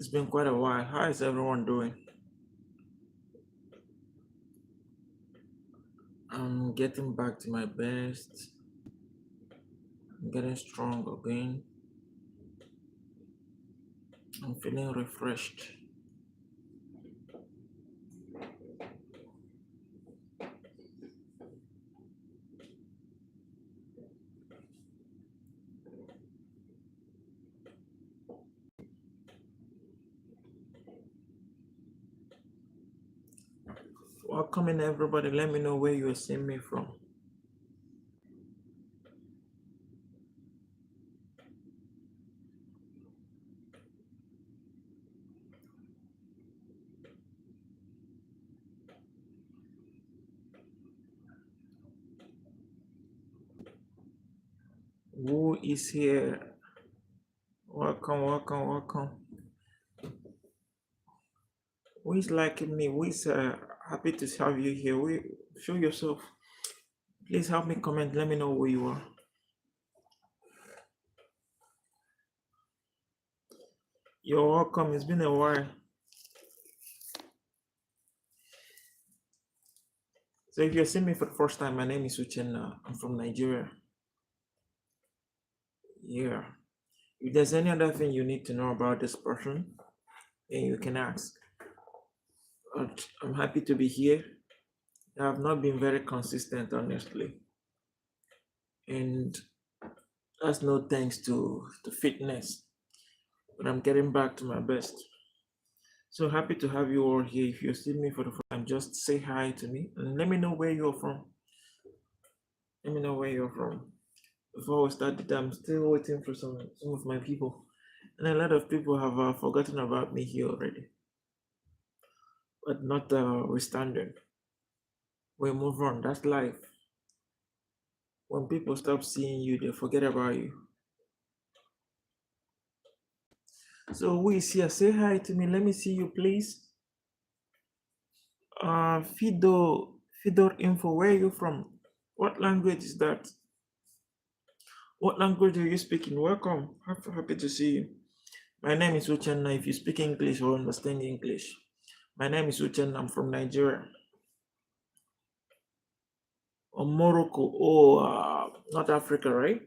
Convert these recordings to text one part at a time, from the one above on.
It's been quite a while. How is everyone doing? I'm getting back to my best. I'm getting strong again. I'm feeling refreshed. Welcome in, everybody. Let me know where you are seeing me from. Who is here? Welcome, welcome, welcome. Who is liking me? Who is happy to have you here? Show yourself. Please help me comment. Let me know who you are. You're welcome. It's been a while. So if you're seeing me for the first time, my name is Uchenna. I'm from Nigeria. Yeah. If there's any other thing you need to know about this person, then you can ask. But I'm happy to be here. I have not been very consistent, honestly. And that's no thanks to fitness. But I'm getting back to my best. So happy to have you all here. If you're seeing me for the first time, just say hi to me and let me know where you're from. Let me know where you're from. Before we start the day, I'm still waiting for some of my people. And a lot of people have forgotten about me here already. But not withstanding. We move on. That's life. When people stop seeing you, they forget about you. So who is here? Say hi to me. Let me see you, please. Fido Info. Where are you from? What language is that? What language are you speaking? Welcome. Happy to see you. My name is Uchenna. If you speak English or understand English, my name is Uchenna. I'm from Nigeria. Or Morocco. Oh, not Africa, right?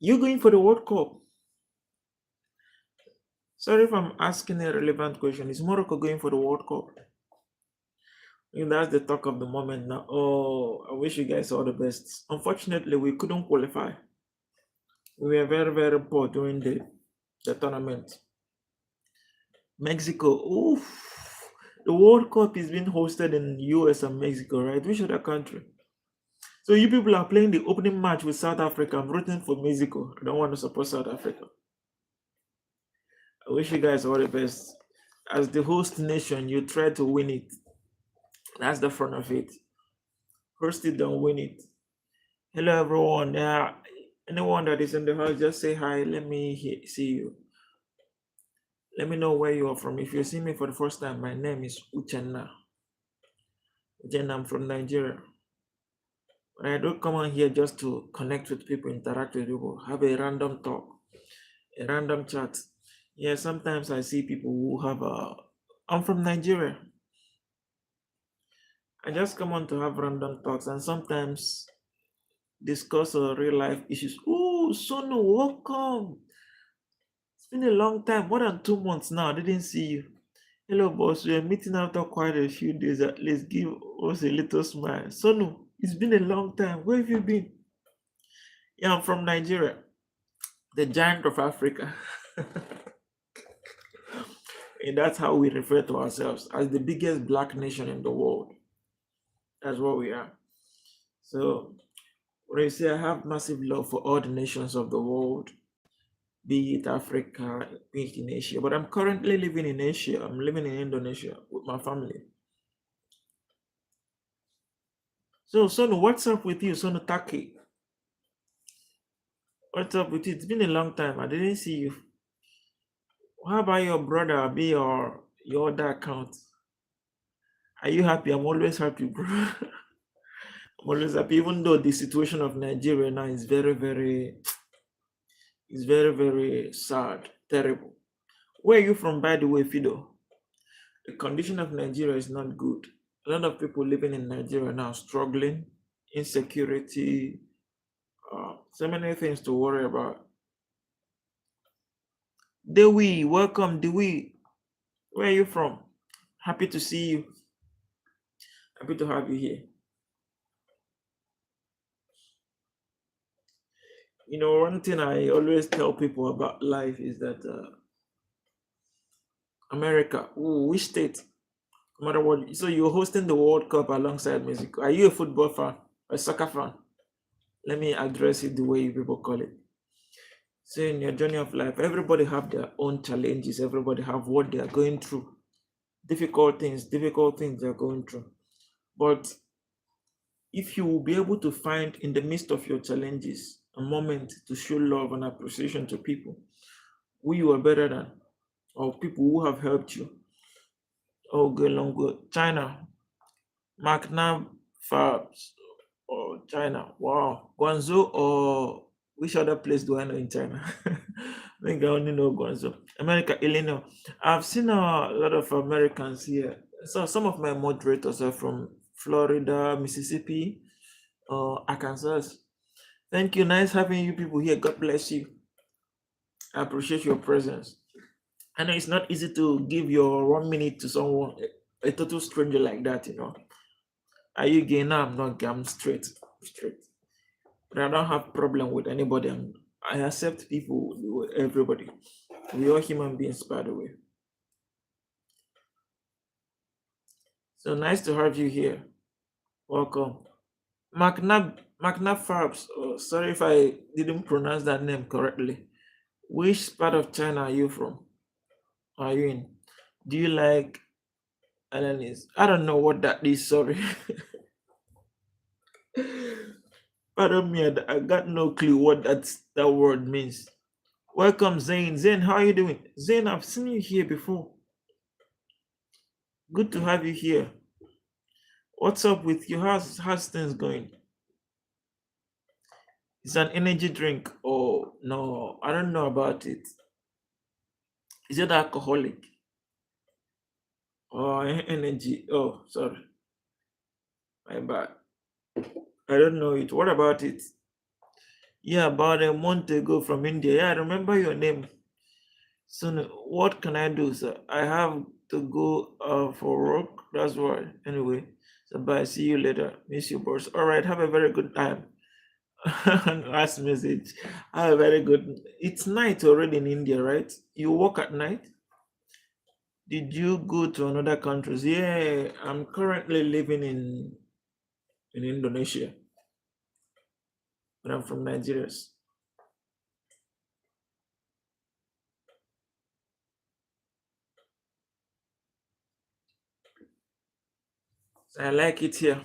You going for the World Cup? Sorry if I'm asking a relevant question. Is Morocco going for the World Cup? That's the talk of the moment now. Oh, I wish you guys all the best. Unfortunately, we couldn't qualify. We were very, very poor during the tournament. Mexico, oof. The World Cup is being hosted in US and Mexico, right? Which other country? So you people are playing the opening match with South Africa. I'm rooting for Mexico. I don't want to support South Africa. I wish you guys all the best. As the host nation, you try to win it. That's the front of it. Host it, don't win it. Hello, everyone. Anyone that is in the house, just say hi. Let me see you. Let me know where you are from. If you see me for the first time, my name is Uchenna. Uchenna, I'm from Nigeria. But I don't come on here just to connect with people, interact with people, have a random talk, a random chat. Yeah, sometimes I see people who have I'm from Nigeria. I just come on to have random talks and sometimes discuss real life issues. Oh, Sonu, welcome. It's been a long time, more than 2 months now. I didn't see you. Hello, boss. We are meeting after quite a few days. At least give us a little smile. Sonu, it's been a long time. Where have you been? Yeah, I'm from Nigeria, the giant of Africa. And that's how we refer to ourselves as the biggest black nation in the world. That's what we are. So when I say I have massive love for all the nations of the world, be it Africa, be it in Asia. But I'm currently living in Asia. I'm living in Indonesia with my family. So, Sonu, what's up with you, Sonu Taki? What's up with you? It's been a long time. I didn't see you. How about your brother? Be your other account. Are you happy? I'm always happy, bro. I'm always happy, even though the situation of Nigeria now is very, very sad. terrible. Where are you from, by the way, Fido? The condition of Nigeria is not good. A lot of people living in Nigeria now struggling, insecurity, so many things to worry about. Dewi, welcome, Dewi. Where are you from? Happy to see you. Happy to have you here. You know, one thing I always tell people about life is that America, ooh, which state? No matter what, so you're hosting the World Cup alongside Mexico. Are you a football fan, a soccer fan? Let me address it the way people call it. So in your journey of life, everybody have their own challenges. Everybody have what they are going through. Difficult things they are going through. But if you will be able to find in the midst of your challenges a moment to show love and appreciation to people who you are better than, or people who have helped you, oh, go long go. China, Macnab Fabs, or China. Wow. Guangzhou, or which other place do I know in China? I think I only know Guangzhou. America, Illinois. I've seen a lot of Americans here. So some of my moderators are from Florida, Mississippi, Arkansas. Thank you. Nice having you people here. God bless you. I appreciate your presence. I know it's not easy to give your 1 minute to someone, a total stranger like that, you know. Are you gay? No, I'm not gay. I'm straight. Straight. But I don't have problem with anybody. I accept people, everybody. We are human beings, by the way. So nice to have you here. Welcome. Macnab Farbs. Oh, sorry if I didn't pronounce that name correctly. Which part of China are you from? Are you in? Do you like Alanis? I don't know what that is, sorry. Pardon me, I got no clue what that word means. Welcome, Zane. Zane, how are you doing? Zane, I've seen you here before. Good to have you here. What's up with you? How's things going? It's an energy drink. Oh no, I don't know about it. Is it alcoholic? Oh, energy. Oh, sorry. My bad. I don't know it. What about it? Yeah, about a month ago from India. Yeah, I remember your name. So what can I do, sir? I have to go for work. That's why. Anyway, so bye. See you later. Miss you, boss. All right. Have a very good time. Last message. Have a very good. It's night already in India, right? You work at night. Did you go to another countries? Yeah, I'm currently living in Indonesia, but I'm from Nigeria. So I like it here,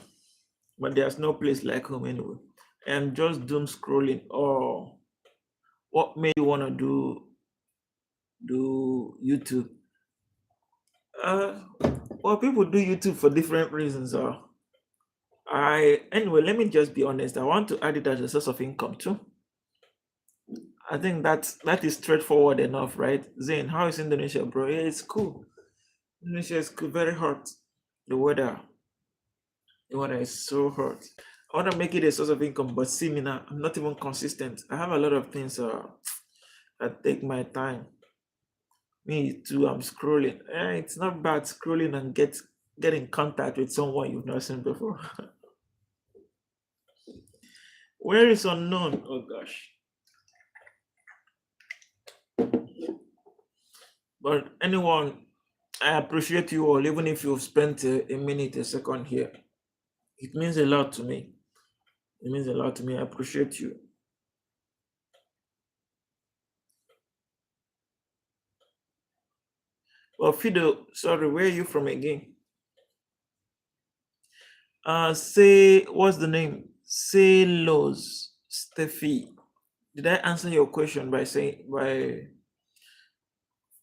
but there's no place like home anyway. I'm just doom scrolling. Oh, what made you wanna do YouTube? Uh, well, people do YouTube for different reasons. Anyway, let me just be honest. I want to add it as a source of income too. I think that is straightforward enough, right? Zane, how is Indonesia, bro? Yeah, it's cool. Indonesia is cool, very hot. The weather, the weather is so hot. I want to make it a source of income, but see me now, I'm not even consistent. I have a lot of things that take my time. Me too, I'm scrolling. It's not bad scrolling and get in contact with someone you've not seen before. Where is unknown? Oh gosh. But anyone, I appreciate you all, even if you've spent a minute, a second here. It means a lot to me. It means a lot to me. I appreciate you. Well, Fido, sorry, where are you from again? Say, what's the name? Say Los Steffi. Did I answer your question by saying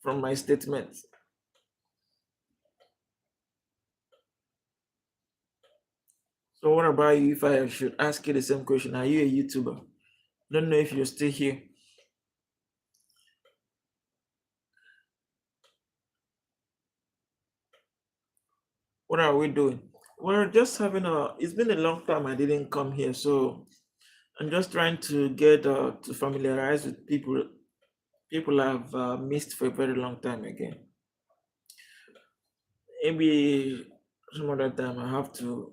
from my statement? So what about you if I should ask you the same question? Are you a YouTuber? Don't know if you're still here. What are we doing? We're just having a. It's been a long time I didn't come here, so I'm just trying to get to familiarize with people I've missed for a very long time again. Maybe some other time I have to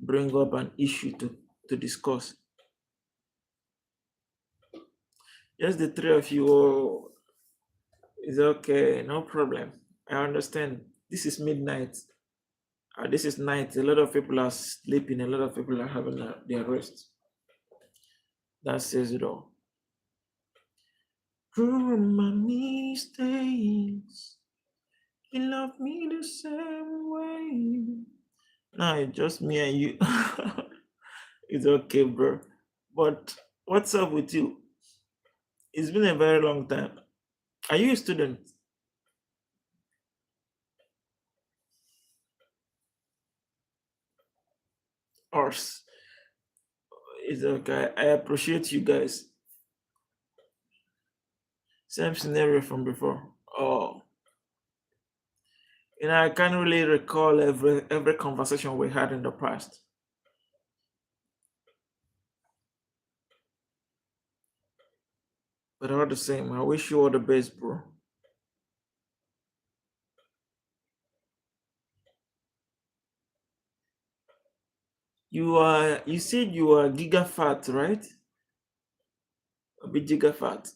bring up an issue to discuss. Just the three of you. Oh, is okay, no problem. I understand. This is midnight. This is night. A lot of people are sleeping. A lot of people are having their rest. That says it all. Through my mistakes, he loved me the same way. Now it's just me and you. It's okay, bro. But what's up with you? It's been a very long time. Are you a student? Or it's okay. I appreciate you guys. Same scenario from before. Oh, I can't really recall every conversation we had in the past. But all the same, I wish you all the best, bro. You said you are giga fat, right? A bit giga fat.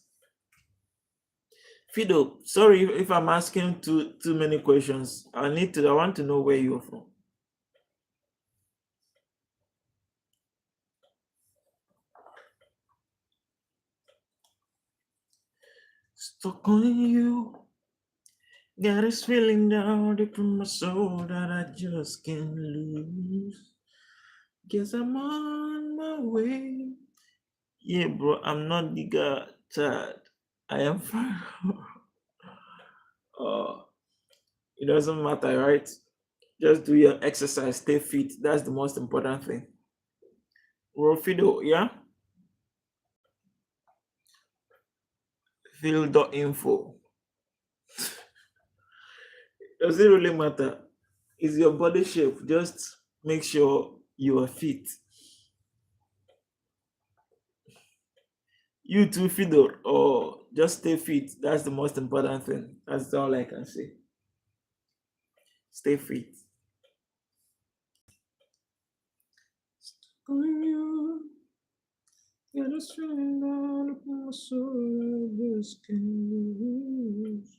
Fido, sorry if I'm asking too many questions. I want to know where you're from. Stuck on you. Got this feeling down deep in my soul that I just can't lose. Guess I'm on my way. Yeah, bro, I'm not giga tired. I am fine. uh, it doesn't matter, right? Just do your exercise, stay fit. That's the most important thing. Rofido, yeah? Field.info. Does it really matter? Is your body shape? Just make sure you are fit. You too, Fido, or just stay fit. That's the most important thing. That's all I can say. Stay fit. On you, got a feeling down upon my soul, I just can't lose.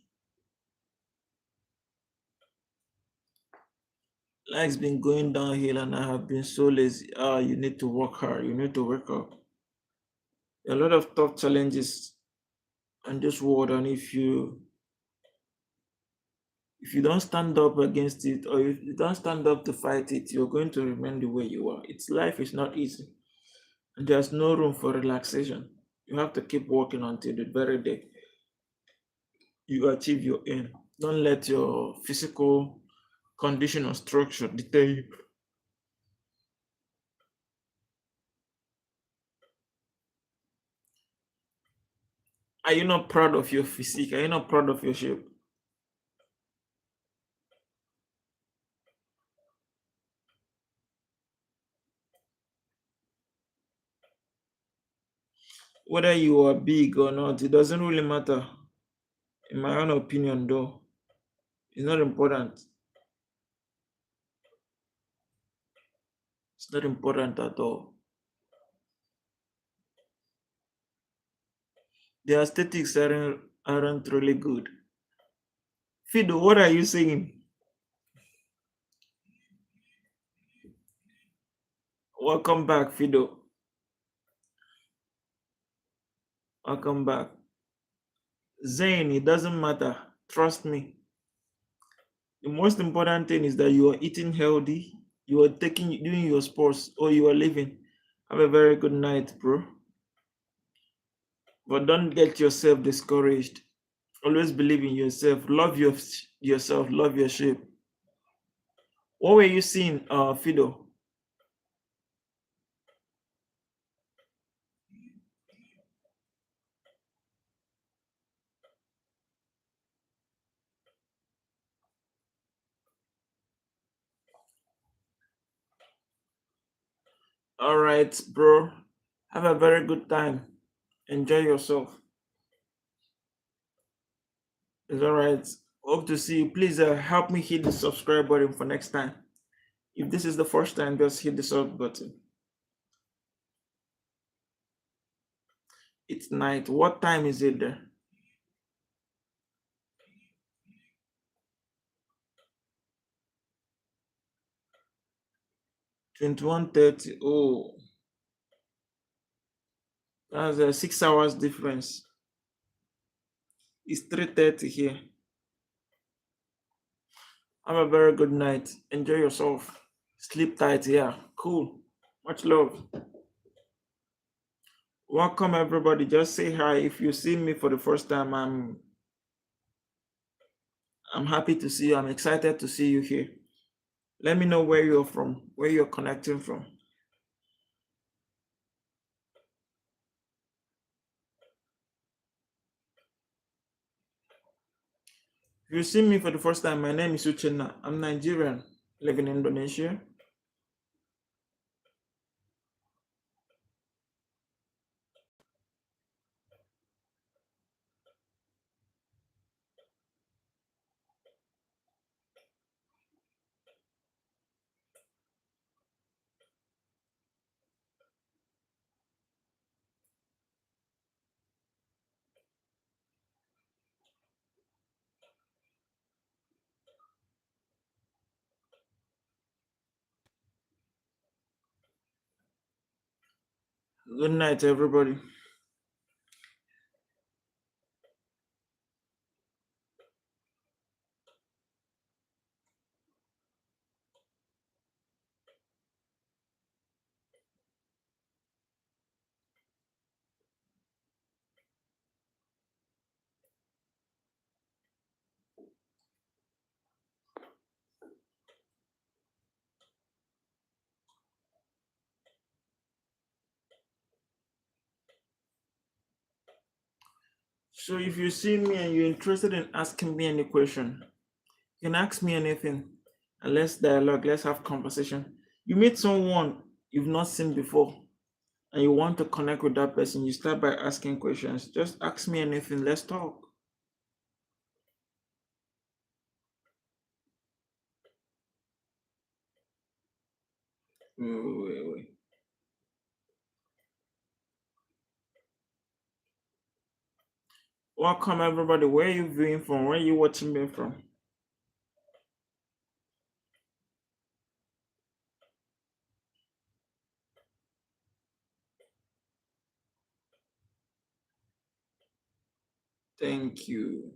Life's been going downhill and I have been so lazy. You need to work hard. You need to wake up. A lot of tough challenges on this world, and if you don't stand up against it, or if you don't stand up to fight it, you're going to remain the way you are. It's life is not easy, and there's no room for relaxation. You have to keep working until the very day you achieve your aim. Don't let your physical condition or structure deter you. Are you not proud of your physique? Are you not proud of your shape? Whether you are big or not, it doesn't really matter. In my own opinion, though, it's not important. It's not important at all. The aesthetics aren't really good. Fido, what are you saying? Welcome back, Fido. Welcome back. Zane, it doesn't matter. Trust me. The most important thing is that you are eating healthy, you are doing your sports, or you are living. Have a very good night, bro. But don't get yourself discouraged. Always believe in yourself. Love yourself. Love your shape. What were you seeing, Fido? All right, bro. Have a very good time. Enjoy yourself. It's all right. Hope to see you. Please help me hit the subscribe button for next time. If this is the first time, just hit the sub button. It's night. What time is it there? 21:30. Oh, that's a 6 hours difference. It's 3:30 here. Have a very good night. Enjoy yourself. Sleep tight. Yeah, cool. Much love. Welcome everybody. Just say hi. If you see me for the first time, I'm happy to see you. I'm excited to see you here. Let me know where you're from, where you're connecting from. If you see me for the first time, my name is Uchenna. I'm Nigerian, live in Indonesia. Good night, everybody. So if you see me and you're interested in asking me any question, you can ask me anything and let's dialogue, let's have conversation. You meet someone you've not seen before and you want to connect with that person, you start by asking questions. Just ask me anything, let's talk. Wait. Welcome everybody. Where are you viewing from? Where are you watching me from? Thank you.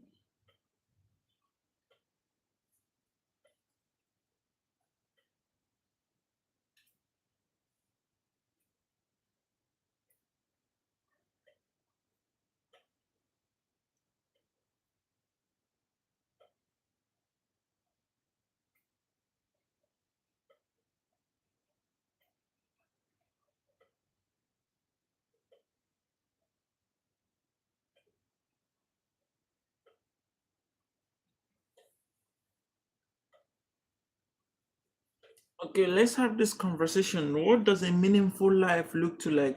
Okay, let's have this conversation. What does a meaningful life look to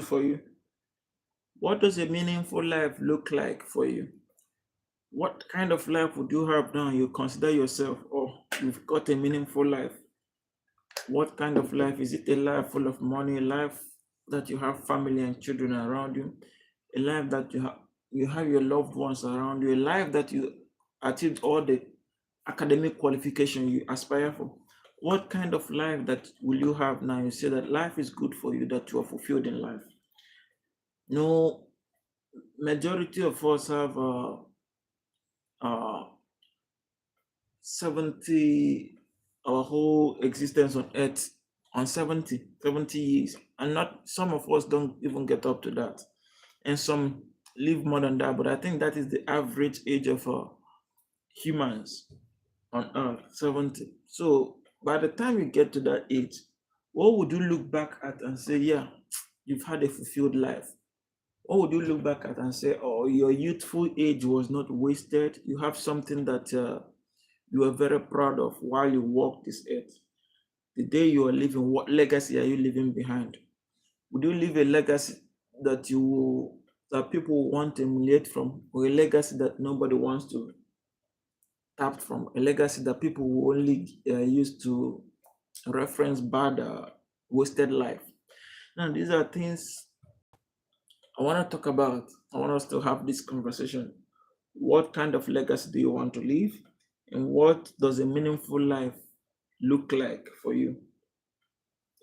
for you? What does a meaningful life look like for you? What kind of life would you have now you consider yourself, oh, you've got a meaningful life? What kind of life? Is it a life full of money, a life that you have family and children around you, a life that you have your loved ones around you, a life that you achieved all the academic qualification you aspire for? What kind of life that will you have now? You say that life is good for you, that you are fulfilled in life. No, majority of us have uh, 70, our whole existence on earth on 70 years, and not some of us don't even get up to that, and some live more than that, but I think that is the average age of humans on earth, 70. So by the time you get to that age, what would you look back at and say, yeah, you've had a fulfilled life? What would you look back at and say, oh, your youthful age was not wasted? You have something that you are very proud of while you walk this earth. The day you are leaving, what legacy are you leaving behind? Would you leave a legacy that that people want to emulate from, or a legacy that nobody wants to tap from, a legacy that people will only use to reference bad, wasted life? Now, these are things I want to talk about. I want us to have this conversation. What kind of legacy do you want to leave? And what does a meaningful life look like for you?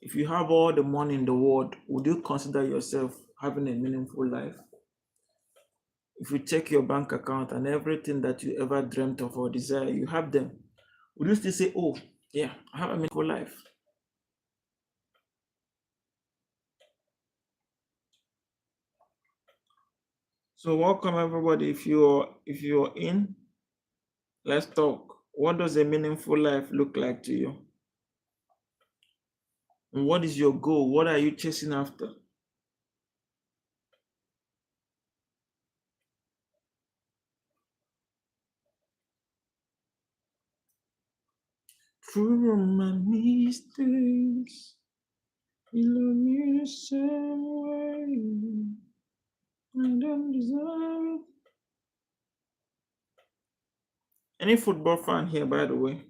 If you have all the money in the world, would you consider yourself having a meaningful life? If you check your bank account and everything that you ever dreamt of or desire, you have them, would you still say, oh, yeah, I have a meaningful life? So welcome everybody. If you're in, let's talk. What does a meaningful life look like to you? And what is your goal? What are you chasing after? Through my mistakes, you love me the same way. I don't deserve it. Any football fan here, by the way?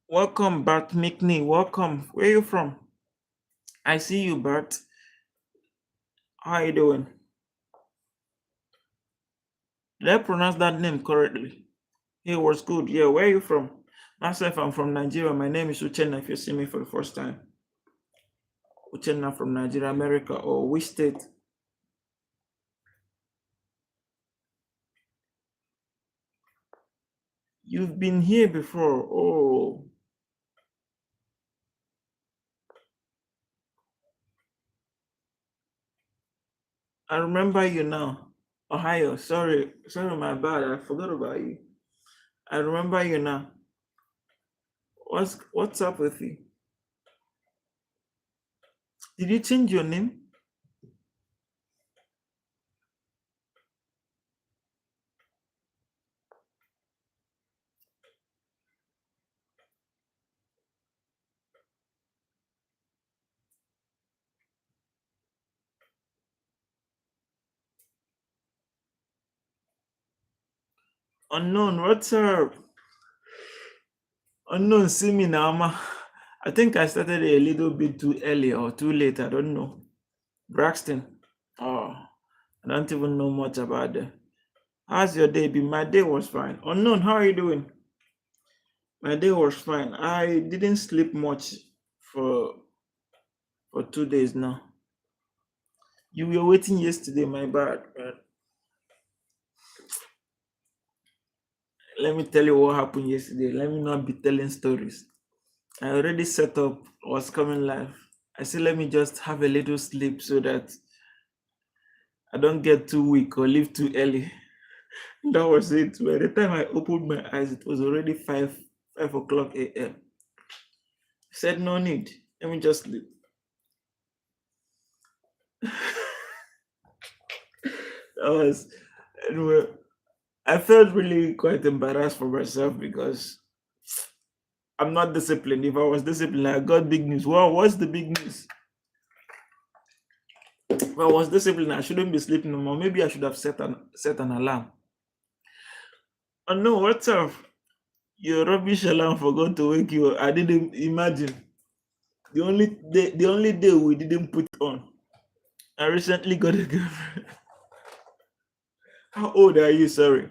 Welcome, Bart McNee. Welcome. Where are you from? I see you, Bart. How are you doing? Did I pronounce that name correctly? Hey, was good. Yeah, where are you from? Myself, I'm from Nigeria. My name is Uchenna. If you see me for the first time, Uchenna from Nigeria, America, or which state? You've been here before. Oh, I remember you now. Ohio. Sorry, my bad. I forgot about you. I remember you now. What's up with you? Did you change your name? Unknown. What's up? Unknown. See me now, ma. I think I started a little bit too early or too late. I don't know. Braxton. Oh, I don't even know much about that. How's your day been? My day was fine. Unknown. How are you doing? My day was fine. I didn't sleep much for 2 days now. You were waiting yesterday. My bad. Let me tell you what happened yesterday. Let me not be telling stories. I already set up what's coming live. I said, let me just have a little sleep so that I don't get too weak or leave too early. That was it. By the time I opened my eyes, it was already 5 o'clock a.m. I said, no need. Let me just sleep. That was, anyway, I felt really quite embarrassed for myself because I'm not disciplined. If I was disciplined, I got big news. Well, what's the big news? If I was disciplined, I shouldn't be sleeping no more. Maybe I should have set an alarm. Oh no, what's up? Your rubbish alarm forgot to wake you up. I didn't imagine. The only day we didn't put on. I recently got a girlfriend. How old are you? Sorry.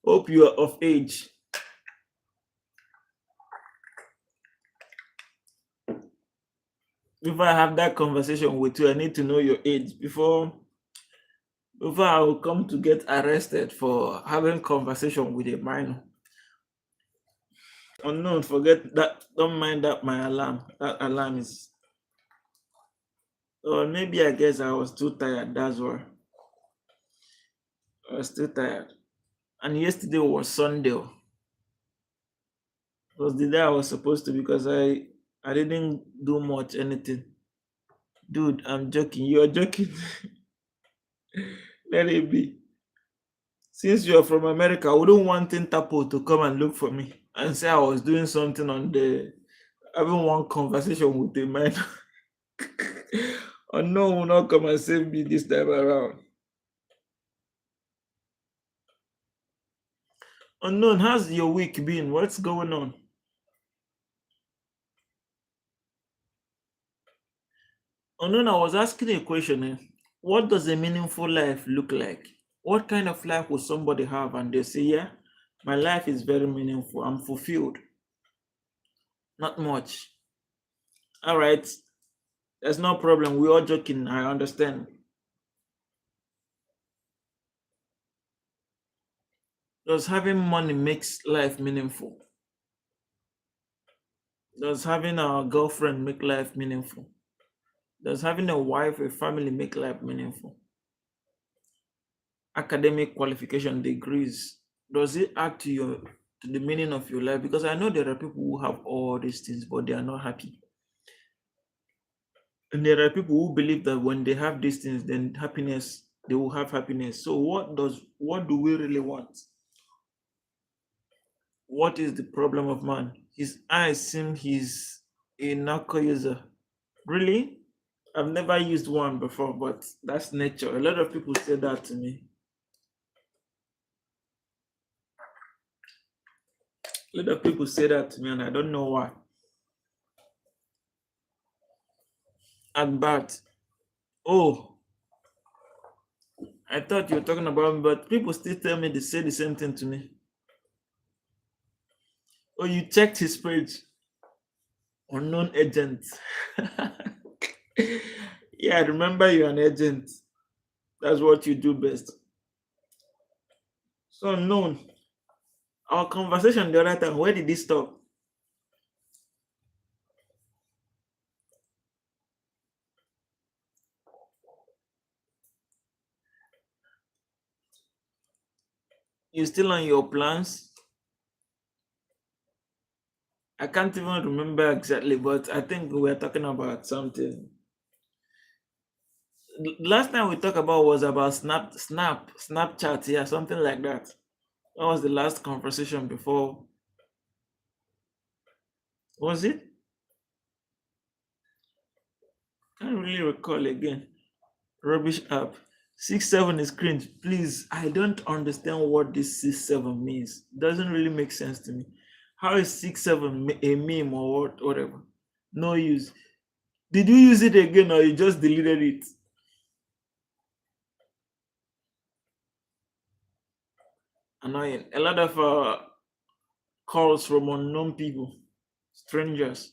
Hope you are of age. Before I have that conversation with you, I need to know your age before I will come to get arrested for having conversation with a minor. Unknown, forget that. Don't mind that my alarm. That alarm is. Or maybe I guess I was too tired. That's why I was too tired. And yesterday was Sunday. It was the day I was supposed to because I didn't do much anything. Dude, I'm joking. You're joking. Let it be. Since you're from America, I wouldn't want Interpol to come and look for me and say I was doing something on the having one conversation with a man. Unknown will not come and save me this time around. Unknown, how's your week been? What's going on? Unknown, I was asking a question. What does a meaningful life look like? What kind of life would somebody have? And they say, yeah, my life is very meaningful. I'm fulfilled. Not much. All right. There's no problem. We're all joking. I understand. Does having money makes life meaningful? Does having a girlfriend make life meaningful? Does having a wife, a family make life meaningful? Academic qualification, degrees, does it add to your to the meaning of your life? Because I know there are people who have all these things, but they are not happy. And there are people who believe that when they have these things, then happiness, they will have happiness. So what do we really want? What is the problem of man? His eyes seem he's a narco user. Really? I've never used one before, but that's nature. A lot of people say that to me. A lot of people say that to me, and I don't know why. Akbat. Oh, I thought you were talking about me, but people still tell me they say the same thing to me. Oh, you checked his page. Unknown agent. Yeah, I remember you're an agent. That's what you do best. So unknown. Our conversation the other time, where did it stop? You still on your plans? I can't even remember exactly, but I think we were talking about something. Last time we talked about was about Snapchat, yeah, something like that. That was the last conversation before. Was it? Can't really recall again. Rubbish app. 6-7 is cringe. Please, I don't understand what this 6-7 means. Doesn't really make sense to me. How is 6-7 a meme or whatever? No use. Did you use it again or you just deleted it? Annoying. A lot of calls from unknown people, strangers.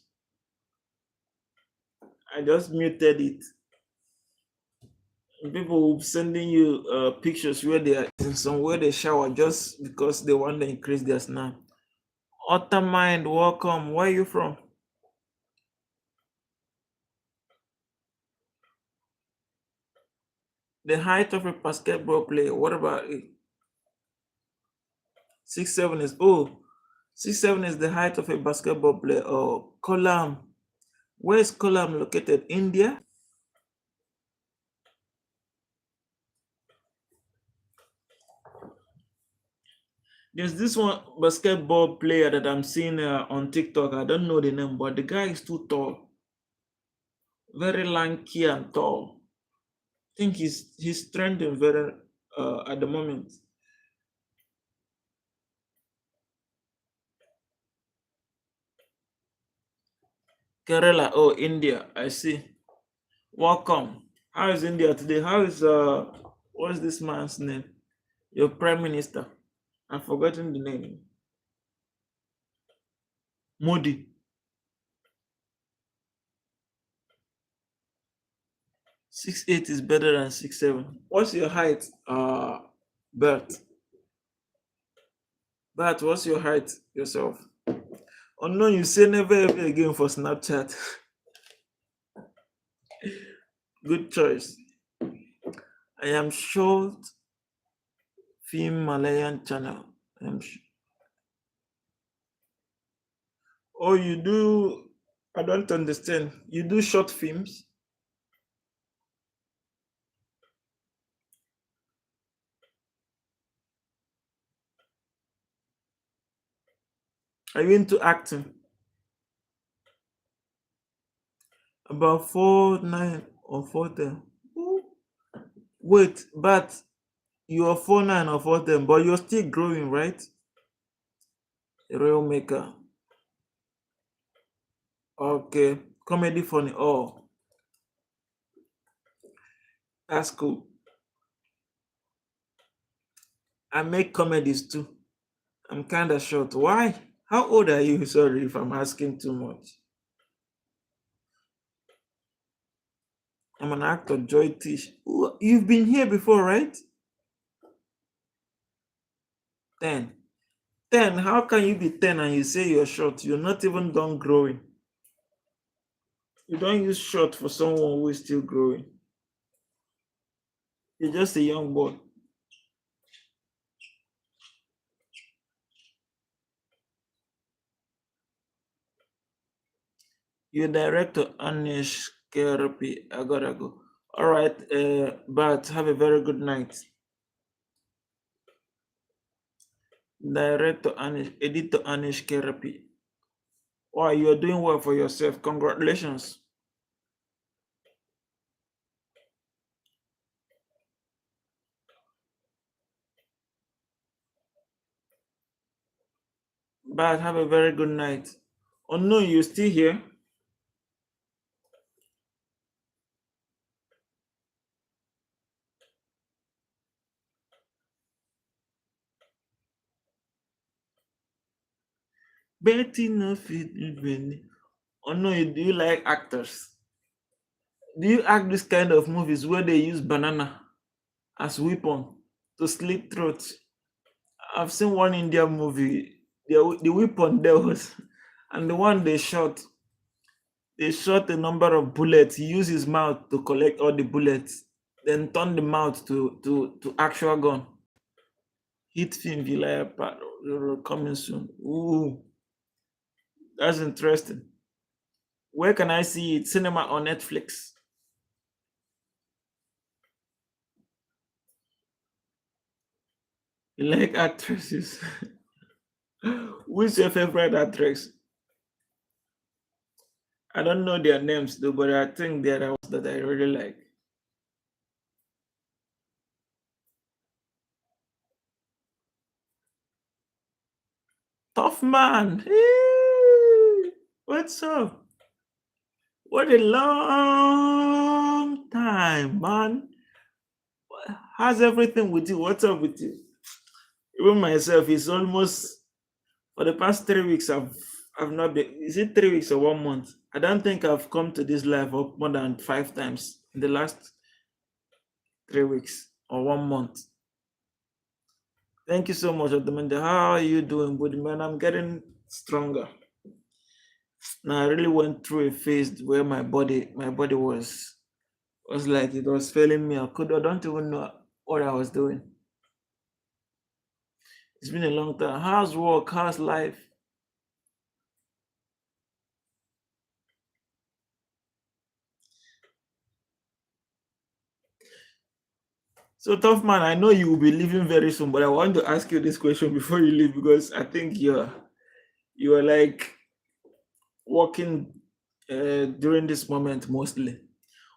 I just muted it. People sending you pictures where they are in somewhere they shower just because they want to increase their snap. Ottermind, welcome. Where are you from? The height of a basketball player. What about it? 6-7 is 6-7 is the height of a basketball player. Oh, Kolam. Where is Kolam located? India? There's this one basketball player that I'm seeing on TikTok. I don't know the name, but the guy is too tall, very lanky and tall. I think he's trending very at the moment. Kerala, oh India, I see. Welcome. How is India today? How is what's this man's name? Your prime minister. I've forgotten the name. Modi. 6'8" is better than 6'7". What's your height? Bert. Bert, what's your height yourself? Unknown, you say never ever again for Snapchat. Good choice. I am short film Malayan channel. Oh, you do. I don't understand. You do short films? Are you into acting? About 4'9" or 4'10"? Ooh. Wait, but you are 4'9" or 4'10", but you're still growing, right? A real maker. Okay. Comedy funny. Oh, that's cool. I make comedies too. I'm kind of short. Why? How old are you? Sorry if I'm asking too much. I'm an actor, Joy Tish. You've been here before, right? 10. 10. How can you be 10 and you say you're short? You're not even done growing. You don't use short for someone who is still growing. You're just a young boy. You're director Anish Kerapi. I gotta go. All right, but have a very good night. Director Anish, editor Anish Kerapi. Wow, you're doing well for yourself. Congratulations. But have a very good night. Oh no, you're still here? Betty no fit even. Oh no, do you like actors? Do you act this kind of movies where they use banana as weapon to slit throats? I've seen one Indian movie. The weapon there was, and the one they shot a number of bullets. He used his mouth to collect all the bullets, then turn the mouth to actual gun. Hit film Vilaya part coming soon. Ooh, that's interesting. Where can I see it? Cinema or Netflix? You like actresses? Who's your favorite actress? I don't know their names though, but I think they're the ones that I really like. Tough man. Hey, what's up? What a long time, man. How's everything with you? What's up with you? Even myself, it's almost for the past 3 weeks. I've not been. Is it 3 weeks or 1 month? I don't think I've come to this live up more than 5 times in the last 3 weeks or 1 month. Thank you so much, Odomende. How are you doing, buddy man? I'm getting stronger. Now I really went through a phase where my body was like it was failing me. I don't even know what I was doing. It's been a long time. How's work? How's life? So tough man, I know you will be leaving very soon, but I want to ask you this question before you leave because I think you're like working during this moment mostly.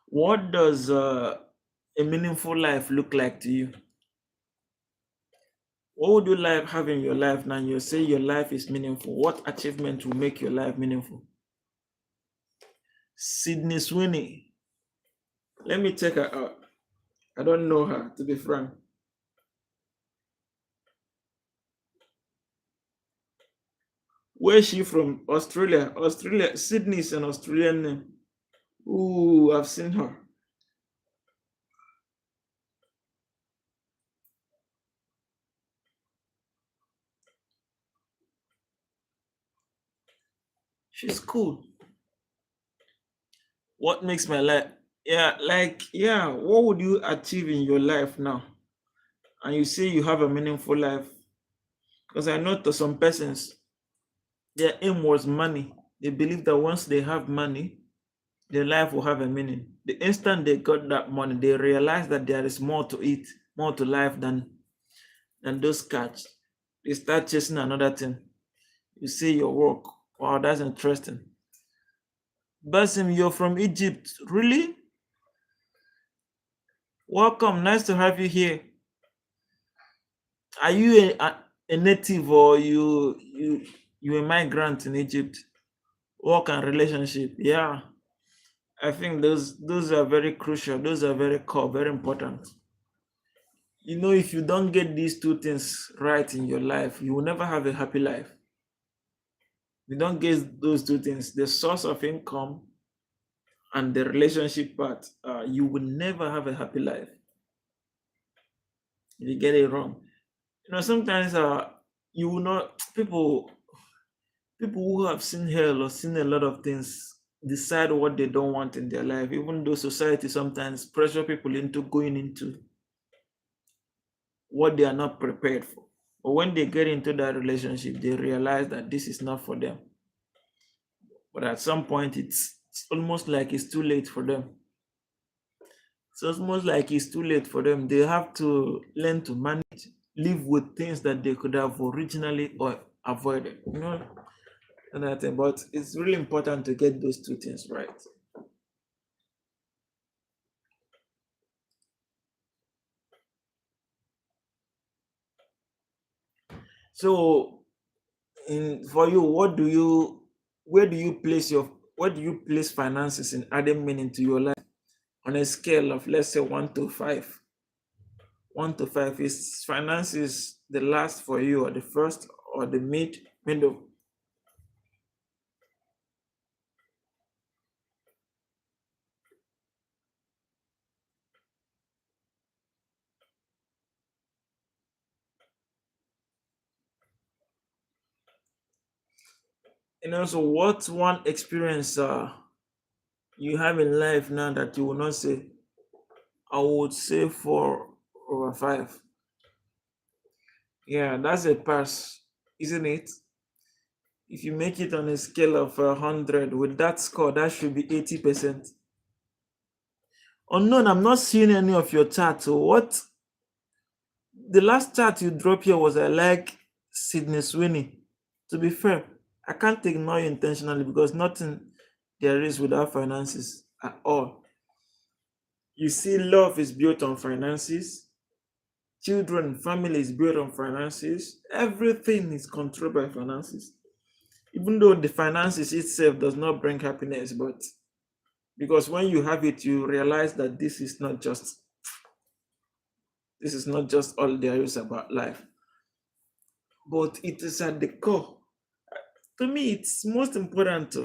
What does a meaningful life look like to you? What would you like have in your life now? You say your life is meaningful. What achievement will make your life meaningful? Sydney Sweeney. Let me check her out. I don't know her, to be frank. Where is she from? Australia. Australia. Sydney is an Australian name. Ooh, I've seen her. She's cool. What makes my life? Yeah, yeah. What would you achieve in your life now? And you say you have a meaningful life. Because I know to some persons, Their aim was money. They believed that once they have money, their life will have a meaning. The instant they got that money, they realized that there is more to it, more to life than those cats. They start chasing another thing. You see your work. Wow, that's interesting. Basim, you're from Egypt. Really? Welcome. Nice to have you here. Are you a native or you a migrant in Egypt? Work and relationship. Yeah. I think those are very crucial. Those are very core, very important. If you don't get these two things right in your life, you will never have a happy life. If you don't get those two things, the source of income and the relationship part, you will never have a happy life if you get it wrong. Sometimes you will not people who have seen hell or seen a lot of things decide what they don't want in their life, even though society sometimes pressure people into going into what they are not prepared for. But when they get into that relationship, they realize that this is not for them. But at some point, it's almost like it's too late for them. It's almost like it's too late for them. They have to learn to manage, live with things that they could have originally or avoided. And I think, but it's really important to get those two things right. So, for you, where do you place finances in adding meaning to your life on a scale of, let's say, 1 to 5? 1 to 5, is finances the last for you, or the first, or the middle? So what's one experience you have in life now that you will not say? I would say 4/5. Yeah, that's a pass, isn't it? If you make it on a scale of 100, with that score, that should be 80%. Unknown, I'm not seeing any of your charts. So what? The last chart you dropped here was I like Sydney Sweeney. To be fair, I can't ignore you intentionally because nothing there is without finances at all. You see, love is built on finances. Children, family is built on finances. Everything is controlled by finances. Even though the finances itself does not bring happiness, but because when you have it, you realize that this is not just all there is about life, but it is at the core. To me, it's most important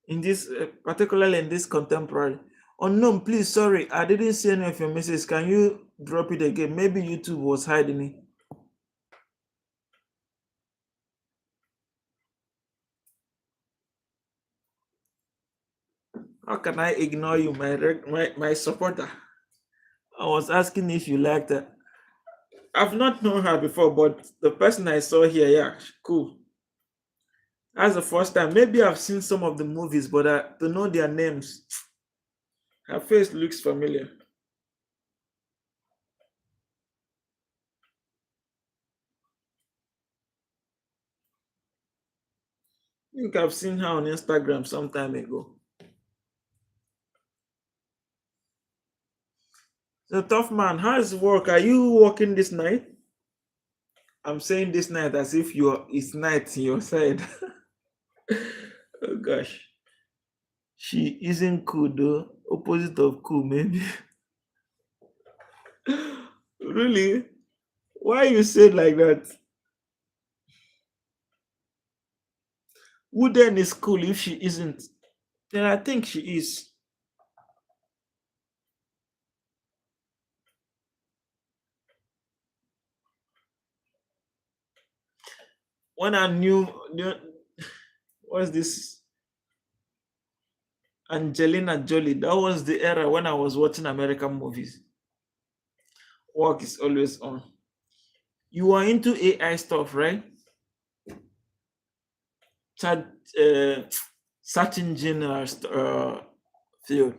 in this, particularly in this contemporary. Unknown, please, sorry, I didn't see any of your messages. Can you drop it again? Maybe YouTube was hiding it. How can I ignore you, my supporter? I was asking if you liked her. I've not known her before, but the person I saw here, yeah, cool. That's the first time. Maybe I've seen some of the movies, but to know their names, her face looks familiar. I think I've seen her on Instagram some time ago. So, tough man, how's work? Are you working this night? I'm saying this night as if it's night in your side. Oh gosh. She isn't cool though. Opposite of cool, maybe. Really? Why you said like that? Who then is cool if she isn't? Then I think she is. When I knew what's this, Angelina Jolie, that was the era when I was watching American movies. Work is always on. You are into AI stuff, right? chat, search engine field.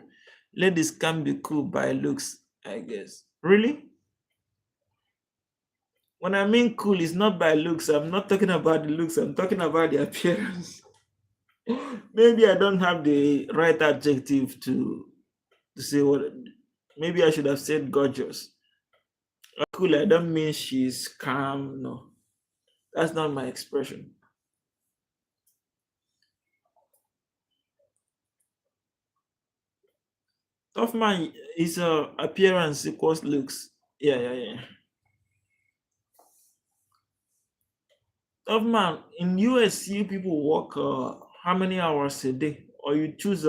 Ladies can be cool by looks, I guess. Really? When I mean cool, it's not by looks. I'm not talking about the looks. I'm talking about the appearance. Maybe I don't have the right adjective to say what. Maybe I should have said gorgeous. Cool. I don't mean she's calm. No, that's not my expression. Tough man is appearance equals looks. Yeah, yeah, yeah. Tough man in USC people work how many hours a day, or you choose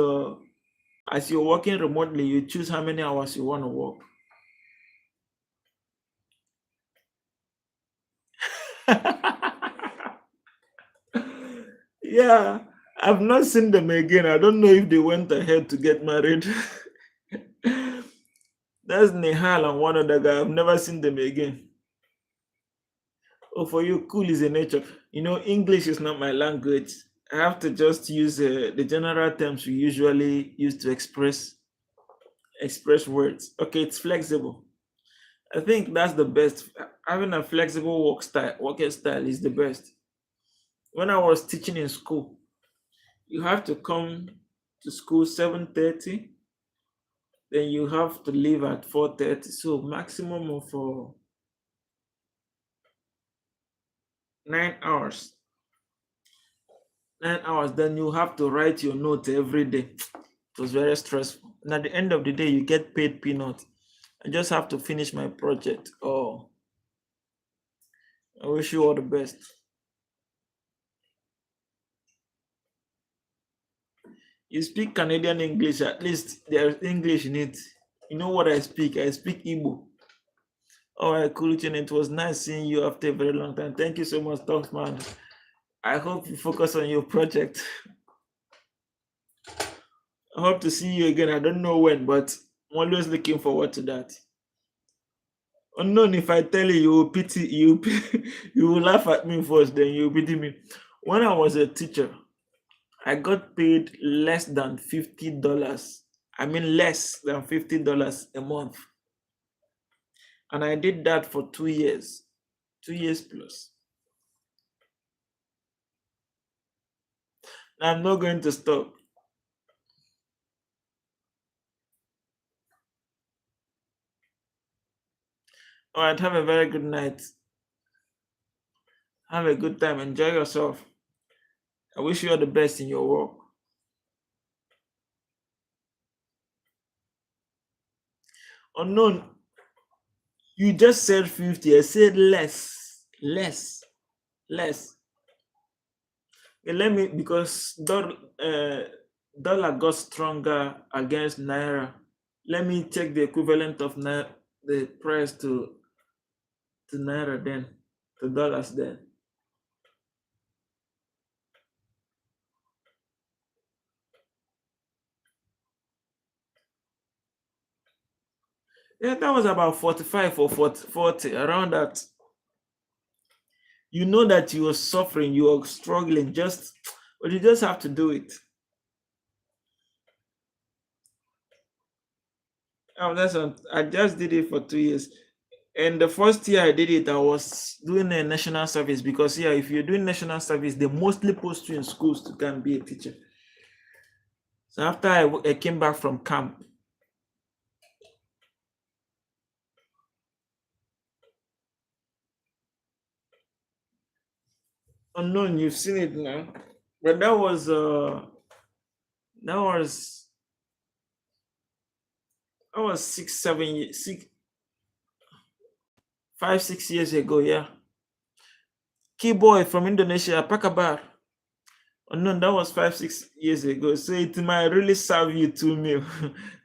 as you're working remotely, you choose how many hours you want to work. Yeah, I've not seen them again. I don't know if they went ahead to get married. That's Nehal and one other guy. I've never seen them again. Oh, for you, cool is a nature. English is not my language. I have to just use the general terms we usually use to express words. Okay, it's flexible. I think that's the best. Having a flexible working style is the best. When I was teaching in school, you have to come to school 7:30, then you have to leave at 4:30. So maximum of 9 hours. 9 hours. Then you have to write your notes every day. It was very stressful. And at the end of the day, you get paid peanuts. I just have to finish my project. Oh, I wish you all the best. You speak Canadian English, at least there's English in it. You know what I speak? I speak Igbo. All right, cool, Chen. It was nice seeing you after a very long time. Thank you so much, Talks man. I hope you focus on your project. I hope to see you again. I don't know when, but I'm always looking forward to that. Unknown, if I tell you, you will pity you, you will laugh at me first, then you will pity me. When I was a teacher, I got paid less than $50. I mean, less than $50 a month. And I did that for 2 years, 2 years plus. I'm not going to stop. All right, have a very good night. Have a good time. Enjoy yourself. I wish you all the best in your work. Unknown, you just said 50. I said less, less, less. Okay, let me, because dollar got stronger against naira. Let me check the equivalent of the price to naira then, to dollars then. Yeah, that was about 45 or 40, around that. You know that you are suffering, you are struggling, but you just have to do it. I just did it for 2 years. And the first year I did it, I was doing a national service because, yeah, if you're doing national service, they mostly post you in schools to go and be a teacher. So after I came back from camp, unknown, you've seen it now, but that was 6, 7 years, 5, 6 years ago. Yeah, key boy from Indonesia, Pakabar. Unknown, that was 5, 6 years ago. So it might really serve you 2 meal.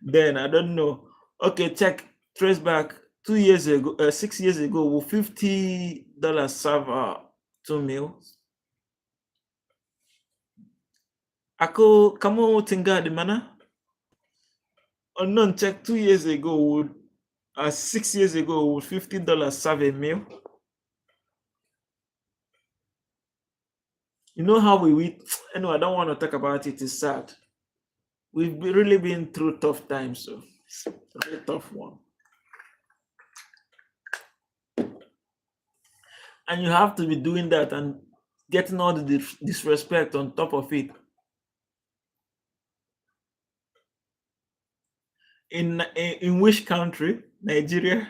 Then I don't know. Okay, check, trace back 2 years ago, 6 years ago. Will $50 serve 2 meals? Ako kamu tinggal di mana? Unknown, check 2 years ago. 6 years ago, would $50 serve a meal? You know how we anyway, I don't want to talk about it. It's sad. Really been through tough times, so it's a very tough one. And you have to be doing that and getting all the disrespect on top of it. In which country? Nigeria.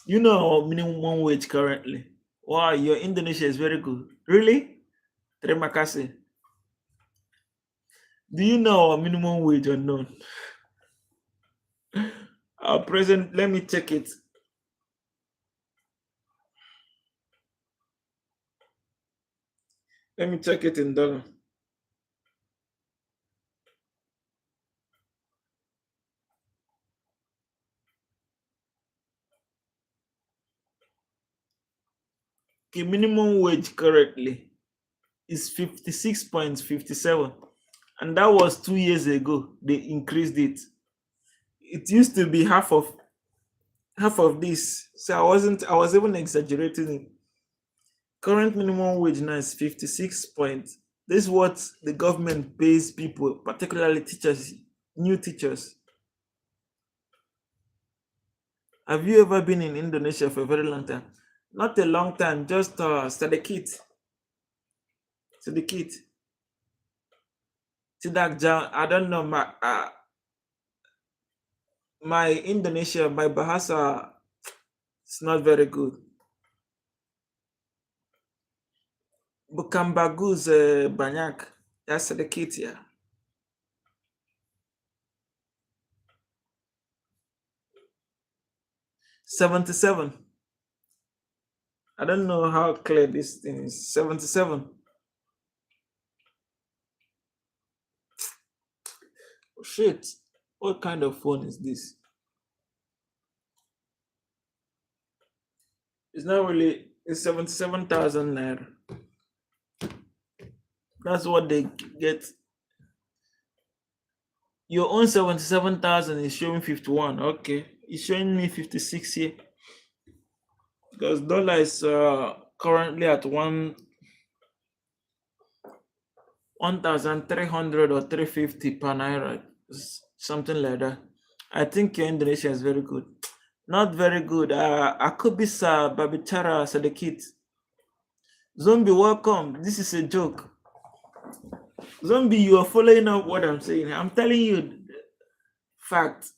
You know our minimum wage currently. Wow, your Indonesia is very good. Really? Terima kasih. Do you know our minimum wage or not? Our present, let me check it. Let me check it in dollar. Okay, minimum wage currently is 56.57. And that was 2 years ago. They increased it. It used to be half of this. So I was even exaggerating it. Current minimum wage now is 56 point. This is what the government pays people, particularly teachers, new teachers. Have you ever been in Indonesia for a very long time? Not a long time, just sedikit. Sedikit. Tidak jauh. I don't know my Indonesia, my bahasa is not very good. Bukan bagus banyak. Ya sedikit ya. 77. I don't know how clear this thing is. 77. Oh, shit. What kind of phone is this? It's not really. It's 77,000 naira. That's what they get. Your own 77,000 is showing 51. Okay. It's showing me 56 here. Because dollar is currently at 1,300 or 350 per naira. Something like that. I think your Indonesia is very good. Not very good. Akubisa Babichara Sadekit. Zombie, welcome. This is a joke. Zombie, you are following up what I'm saying. I'm telling you fact.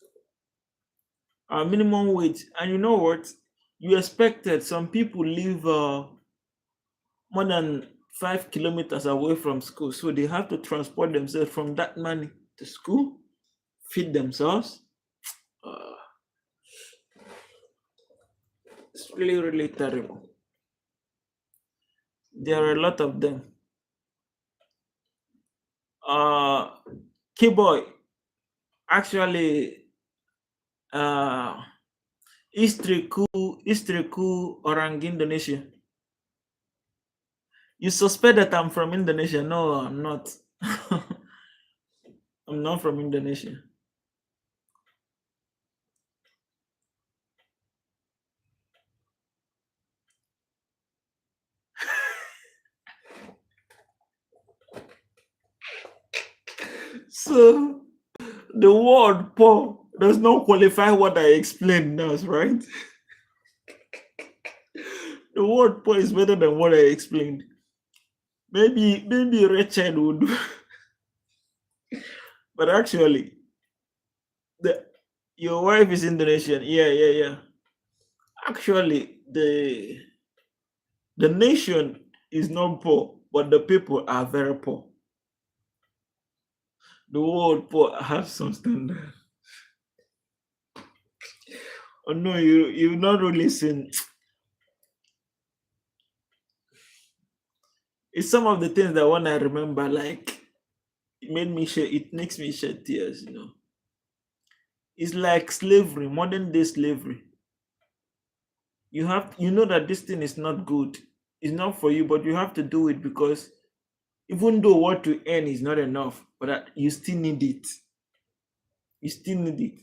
Our minimum wage. And you know what? You expected some people live more than 5 kilometers away from school. So they have to transport themselves from that money to school, feed themselves. It's really, really terrible. There are a lot of them. Keyboy, actually, istriku orang Indonesia. You suspect that I'm from Indonesia? No, I'm not. I'm not from Indonesia. So the word poor does not qualify what I explained now, right? The word poor is better than what I explained. Maybe Richard would, but actually, your wife is Indonesian. Yeah. Actually, the nation is not poor, but the people are very poor. The word poor has some standard. Oh no, you've not really seen. It's some of the things that when I remember, like it makes me shed tears, It's like slavery, modern day slavery. You know that this thing is not good. It's not for you, but you have to do it because even though what you earn is not enough, but that you still need it. You still need it.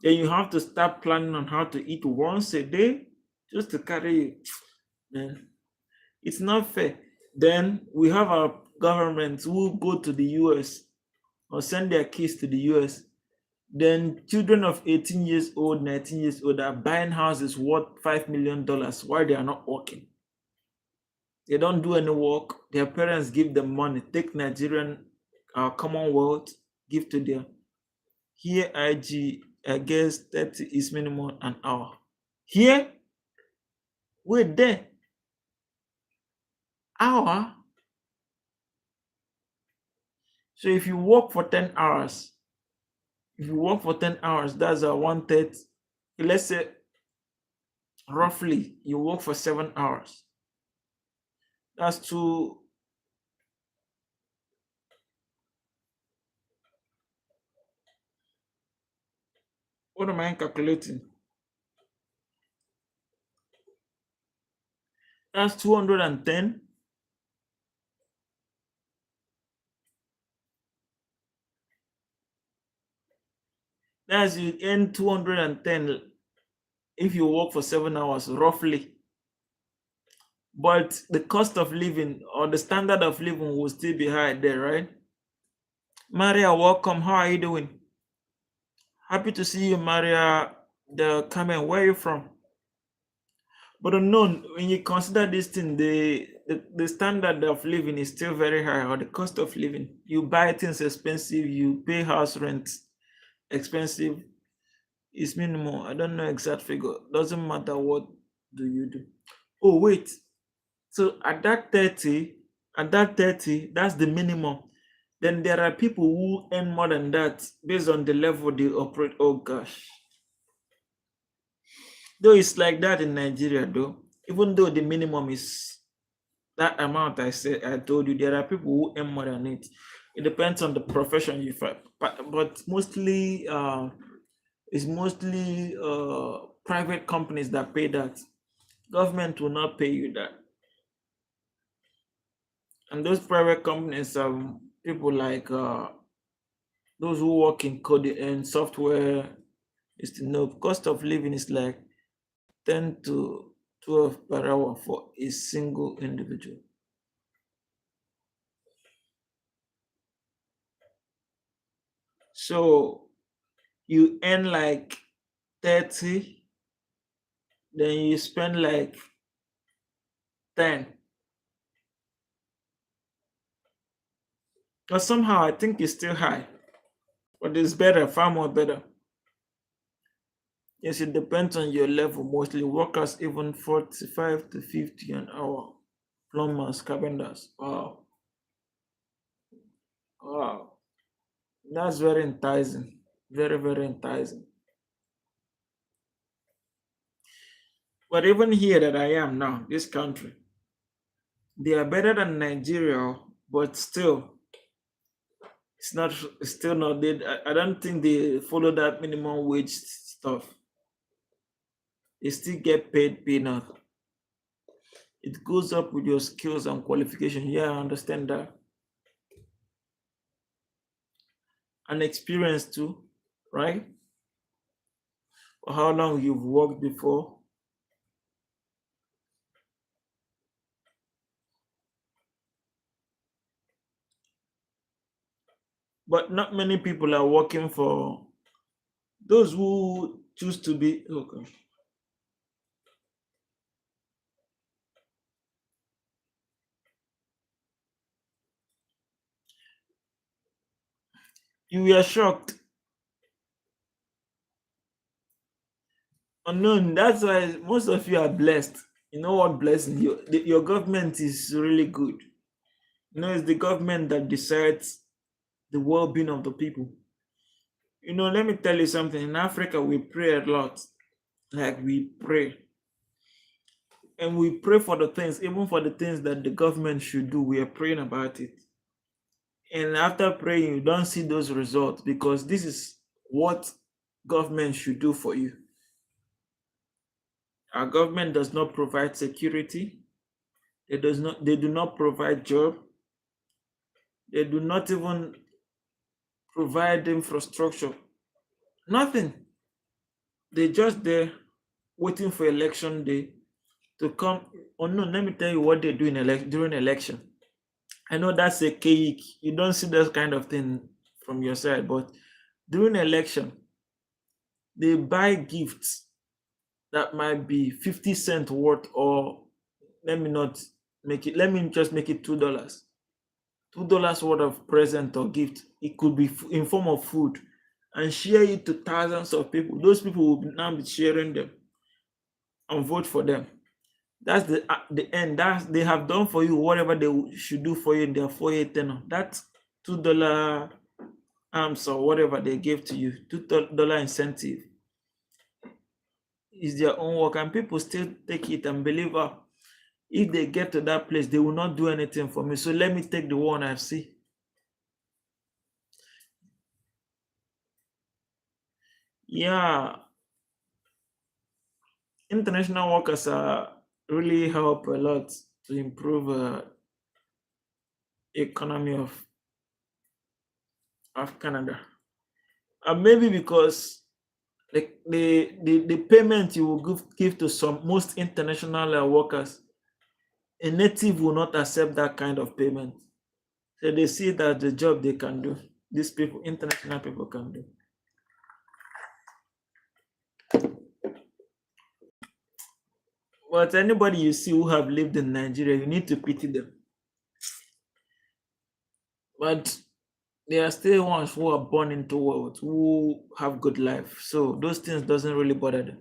Then you have to start planning on how to eat once a day just to carry it. Man, it's not fair. Then we have our governments who go to the US or send their kids to the US. Then children of 18 years old, 19 years old are buying houses worth $5 million while they are not working. They don't do any work. Their parents give them money, take Nigerian Commonwealth, give to them. Here, I guess 30 is minimum an hour. Here, wait there, hour. So if you work for 10 hours, that's a 1/3. Let's say roughly you work for 7 hours. That's two. What am I calculating? That's 210. That's you earn 210 if you work for 7 hours, roughly. But the cost of living or the standard of living will still be high there, right? Maria, welcome. How are you doing? Happy to see you, Maria. The comment. Where are you from? But unknown, when you consider this thing, the standard of living is still very high, or the cost of living. You buy things expensive, you pay house rent expensive. It's minimal. I don't know exact figure. Doesn't matter what do you do. Oh wait. So at that 30, that's the minimum. Then there are people who earn more than that based on the level they operate. Oh gosh. Though it's like that in Nigeria, though, even though the minimum is that amount I told you, there are people who earn more than it. It depends on the profession you find, but mostly it's mostly private companies that pay that. Government will not pay you that. And those private companies, people like those who work in coding and software, is to know cost of living is like 10 to 12 per hour for a single individual. So you earn like 30, then you spend like 10. But somehow I think it's still high. But it's better, far more better. Yes, it depends on your level. Mostly workers even 45 to 50 an hour. Plumbers, carpenters. Wow. Wow. That's very enticing. Very, very enticing. But even here that I am now, this country, they are better than Nigeria, but still, it's still not. I don't think they follow that minimum wage stuff. They still get paid peanut. It goes up with your skills and qualification. Yeah, I understand that. And experience too, right? Or how long you've worked before. But not many people are working for those who choose to be. Okay. You were shocked. Unknown. That's why most of you are blessed. You know what blessing? Your government is really good. You know, it's the government that decides the well-being of the people. You know, let me tell you something. In Africa, we pray a lot. Like we pray. And we pray for the things, even for the things that the government should do. We are praying about it. And after praying, you don't see those results because this is what government should do for you. Our government does not provide security. They do not provide job. They do not even provide infrastructure. Nothing. They're just there waiting for election day to come. Oh no, let me tell you what they do during election. I know that's a cake. You don't see that kind of thing from your side, but during election, they buy gifts that might be 50 cents worth, or let me not make it, let me just make it $2. $2 worth of present or gift. It could be in form of food, and share it to thousands of people. Those people will now be sharing them and vote for them. That's the end. That's they have done for you whatever they should do for you in their 4-year tenure. That's $2 arms or whatever they gave to you. $2 incentive is their own work, and people still take it and believe, if they get to that place, they will not do anything for me. So let me take the one I see. Yeah, international workers are really help a lot to improve economy of Canada. And maybe because the payment you will give to some most international workers, a native will not accept that kind of payment. So they see that the job they can do, these people, international people can do. But anybody you see who have lived in Nigeria, you need to pity them. But there are still ones who are born into world who have good life. So those things doesn't really bother them.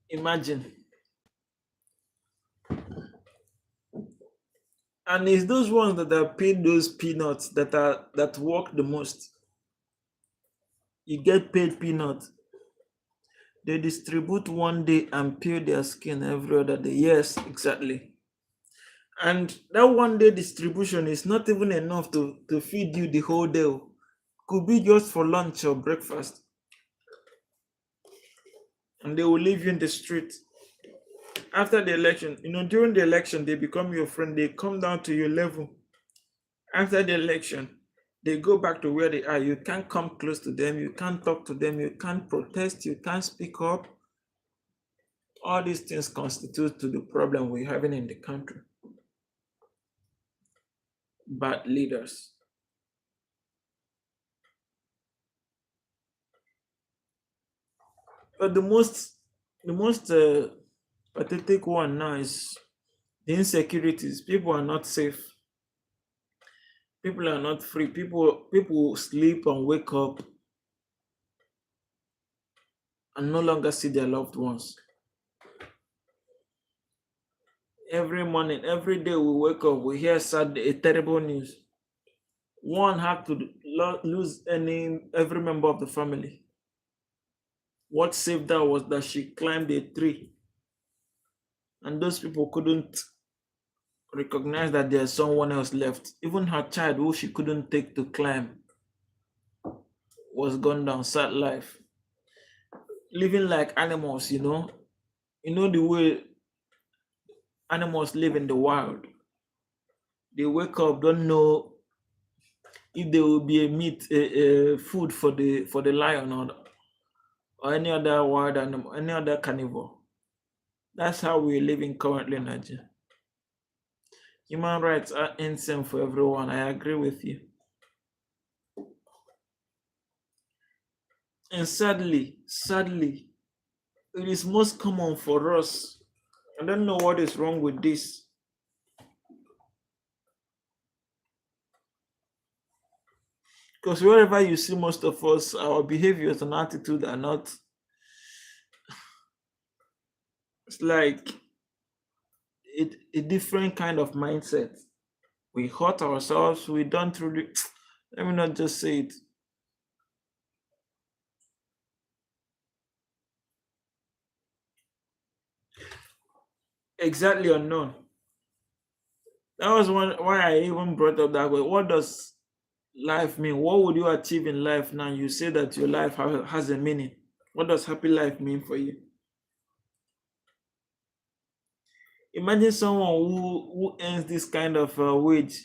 Imagine. And it's those ones that are paid those peanuts that work the most. You get paid peanuts. They distribute one day and peel their skin every other day. Yes, exactly. And that one day distribution is not even enough to feed you the whole day. Could be just for lunch or breakfast. And they will leave you in the street. After the election, during the election, they become your friend. They come down to your level. After the election, they go back to where they are. You can't come close to them. You can't talk to them. You can't protest. You can't speak up. All these things constitute to the problem we're having in the country. Bad leaders. But the most pathetic one now is the insecurities. People are not safe. People are not free. People sleep and wake up and no longer see their loved ones. Every morning, every day we wake up, we hear a terrible news. One had to lose every member of the family. What saved her was that she climbed a tree, and those people couldn't recognize that there's someone else left. Even her child, who she couldn't take to climb, was gone down. Sad life. Living like animals, the way animals live in the wild. They wake up, don't know if there will be a food for the lion or any other wild animal, any other carnivore. That's how we're living currently in Nigeria. Human rights are insane for everyone. I agree with you. And sadly, it is most common for us. I don't know what is wrong with this. Because wherever you see most of us, our behaviors and attitude are not. It's like a different kind of mindset. We hurt ourselves. We don't really. Let me not just say it. Exactly unknown. That was why I even brought up that way. What does life mean? What would you achieve in life now? You say that your life has a meaning. What does happy life mean for you? Imagine someone who earns this kind of wage,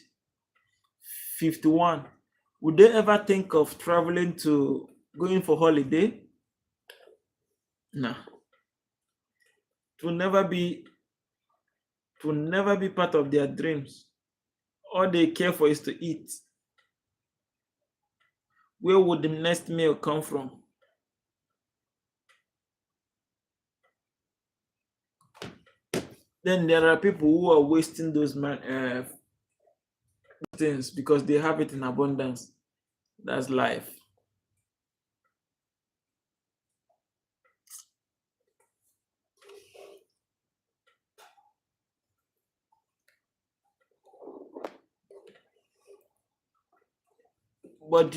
51. Would they ever think of traveling to going for holiday? No. It will never be part of their dreams. All they care for is to eat. Where would the next meal come from? Then there are people who are wasting those things because they have it in abundance. That's life. But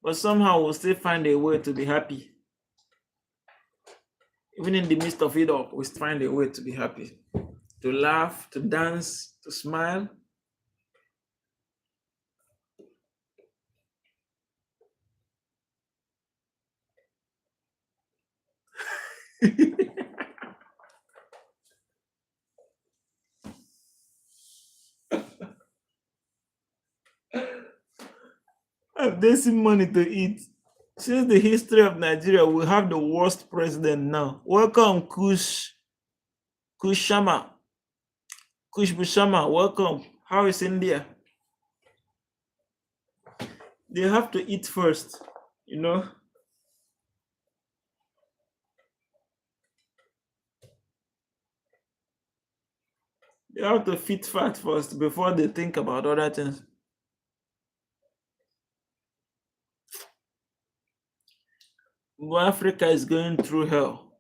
but somehow we'll still find a way to be happy. Even in the midst of it all, we find a way to be happy. To laugh, to dance, to smile. Have they seen money to eat? Since the history of Nigeria, we have the worst president now. Welcome, Kushama. Kush Bushama, welcome. How is India? They have to eat first, you know. They have to feed fat first before they think about other things. But Africa is going through hell.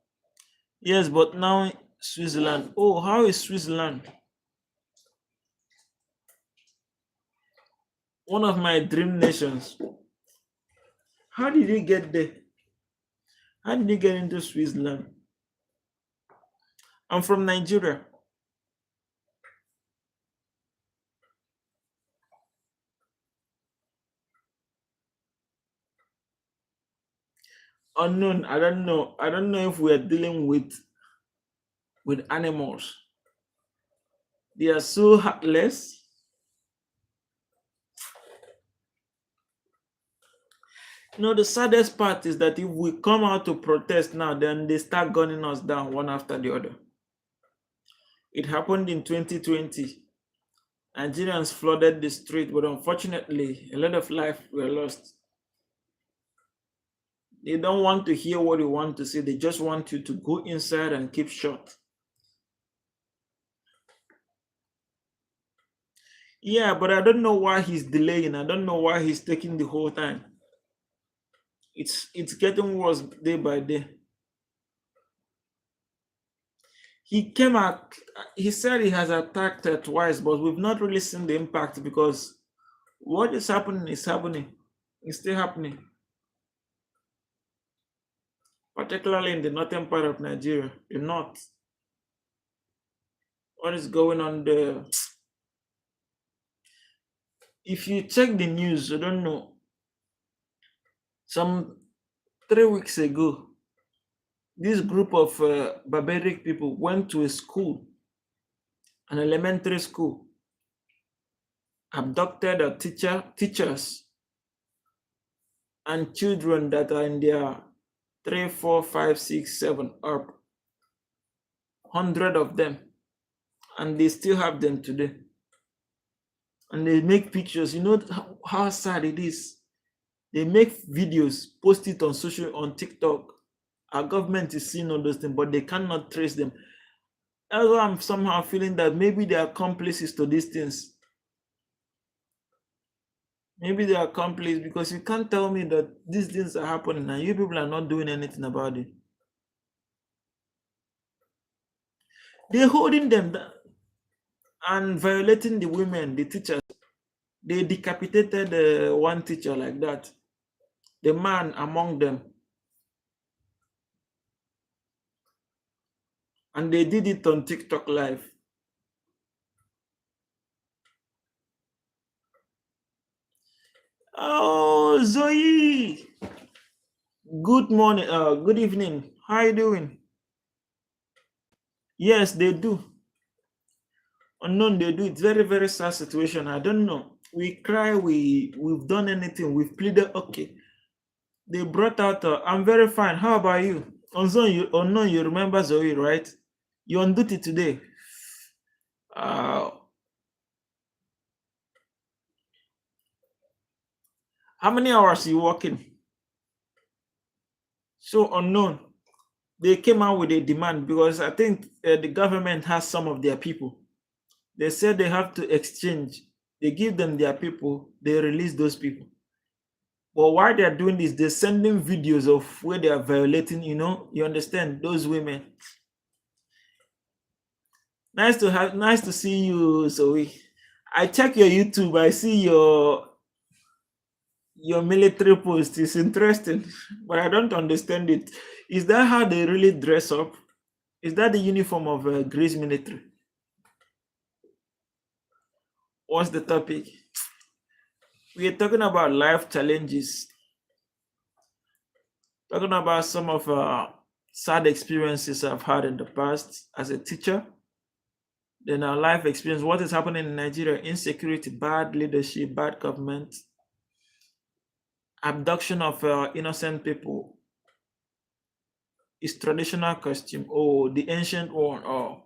Yes, but now Switzerland. Oh, how is Switzerland? One of my dream nations. How did you get there? How did you get into Switzerland? I'm from Nigeria. Unknown. I don't know. I don't know if we are dealing with animals. They are so heartless. The saddest part is that if we come out to protest now, then they start gunning us down one after the other. It happened in 2020. Nigerians flooded the street, but unfortunately, a lot of lives were lost. They don't want to hear what you want to say. They just want you to go inside and keep shut. Yeah, but I don't know why he's delaying. I don't know why he's taking the whole time. It's getting worse day by day. He came out, he said he has attacked her twice, but we've not really seen the impact because what is happening is happening. It's still happening. Particularly in the northern part of Nigeria, the north. What is going on there? If you check the news, I don't know, some 3 weeks ago, this group of barbaric people went to a school, an elementary school, abducted a teachers, and children that are in their 3, 4, 5, 6, 7 up, 100 of them, and they still have them today. And they make pictures. You know how sad it is. They make videos, post it on TikTok. Our government is seeing all those things, but they cannot trace them. Although I'm somehow feeling that maybe they are accomplices to these things. Maybe they are accomplices because you can't tell me that these things are happening and you people are not doing anything about it. They're holding them down and violating the women, the teachers. They decapitated one teacher like that, the man among them. And they did it on TikTok live. Oh, Zoe. Good morning. Good evening. How are you doing? Yes, they do. Unknown, they do. It's very, very sad situation. I don't know. We cry, we've done anything, we've pleaded, okay. They brought out, I'm very fine. How about you? Unknown, you remember Zoe, right? You're on duty today. How many hours are you working? So unknown. They came out with a demand because I think the government has some of their people. They said they have to exchange. They give them their people, they release those people. But while they are doing this, they're sending videos of where they are violating, you understand, those women. Nice to see you, Zoe. I check your YouTube, I see your military post. It's interesting, but I don't understand it. Is that how they really dress up? Is that the uniform of Greece military? What's the topic? We are talking about life challenges, talking about some of sad experiences I've had in the past as a teacher. Then our life experience, what is happening in Nigeria, insecurity, bad leadership, bad government, abduction of innocent people, is traditional costume, oh, the ancient one, oh.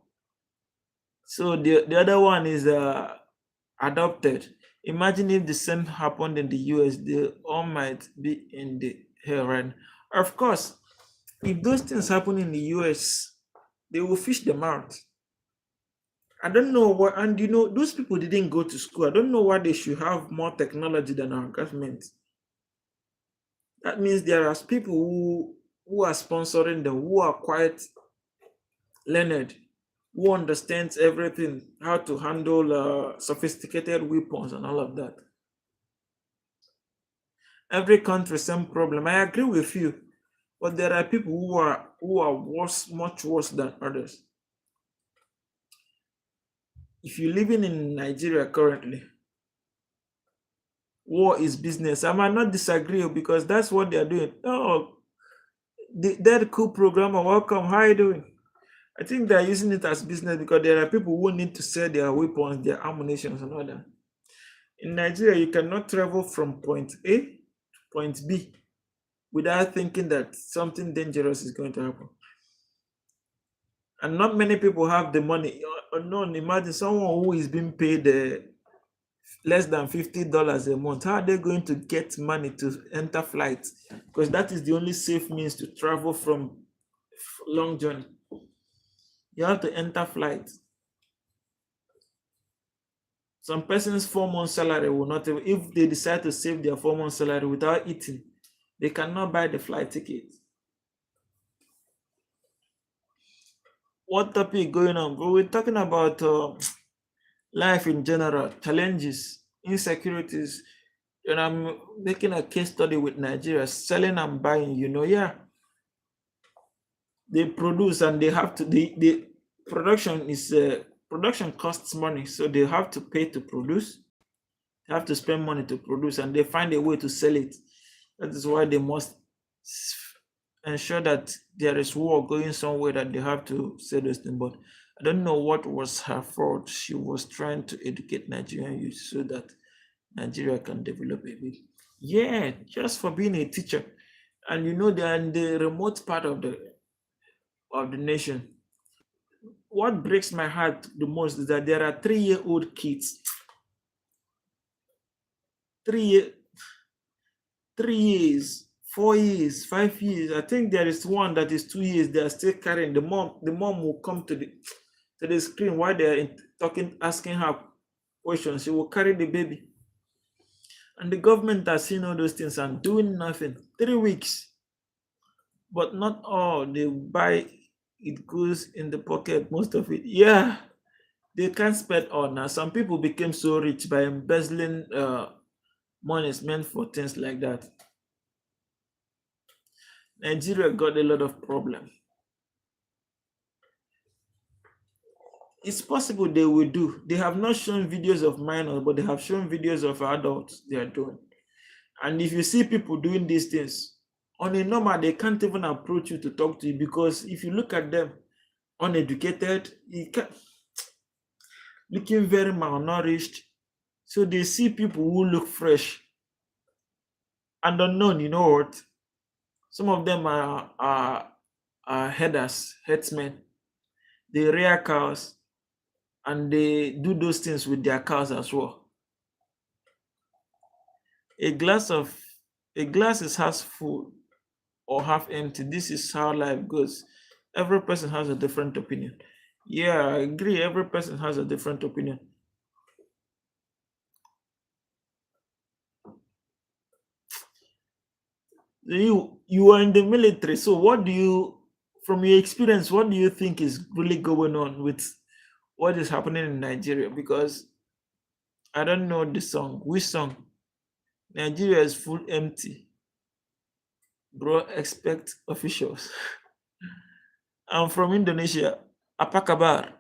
So the other one is adopted. Imagine if the same happened in the US, they all might be in the hell right now. Of course, if those things happen in the US, they will fish them out. I don't know what, and those people didn't go to school. I don't know why they should have more technology than our government. That means there are people who are sponsoring them, who are quite learned, who understands everything, how to handle sophisticated weapons and all of that. Every country same problem. I agree with you, but there are people who are worse, much worse than others. If you're living in Nigeria currently, war is business. I might not disagree because that's what they are doing. Oh, that cool programmer, welcome. How are you doing? I think they're using it as business because there are people who need to sell their weapons, their ammunition, and all that. In Nigeria, you cannot travel from point A to point B without thinking that something dangerous is going to happen. And not many people have the money. Unknown, imagine someone who is being paid less than $50 a month. How are they going to get money to enter flights? Because that is the only safe means to travel from long journey. You have to enter flight. Some person's 4 months salary will not, if they decide to save their 4 months salary without eating, they cannot buy the flight ticket. What topic going on? But we're talking about life in general, challenges, insecurities. And I'm making a case study with Nigeria, selling and buying, yeah. They produce and they have to, the production is, production costs money. So they have to pay to produce. They have to spend money to produce and they find a way to sell it. That is why they must ensure that there is war going somewhere that they have to say those things. But I don't know what was her fault. She was trying to educate Nigerian youth so that Nigeria can develop a bit. Yeah, just for being a teacher. And they're in the remote part of the nation. What breaks my heart the most is that there are 3-year-old kids. 3 years, 4 years, 5 years. I think there is one that is 2 years. They are still carrying the mom. The mom will come to the screen while they are talking, asking her questions. She will carry the baby. And the government has seen all those things and doing nothing. 3 weeks. But not all. They buy, it goes in the pocket, most of it. Yeah. They can't spend all now. Some people became so rich by embezzling money is meant for things like that. Nigeria got a lot of problems. It's possible they will do. They have not shown videos of minors, but they have shown videos of adults they are doing. And if you see people doing these things, on a normal, they can't even approach you to talk to you because if you look at them, uneducated, looking very malnourished, So they see people who look fresh and unknown. You know what? Some of them are headers, headsmen. They rear cows and they do those things with their cows as well. A glass of a glass is half full or half empty. This is how life goes. Every person has a different opinion. Yeah, I agree. Every person has a different opinion. You are in the military, so what do you, from your experience, what do you think is really going on with what is happening in Nigeria? Because I don't know the song. Which song? Nigeria is full empty. Bro, expect officials. I'm from Indonesia. Apa kabar?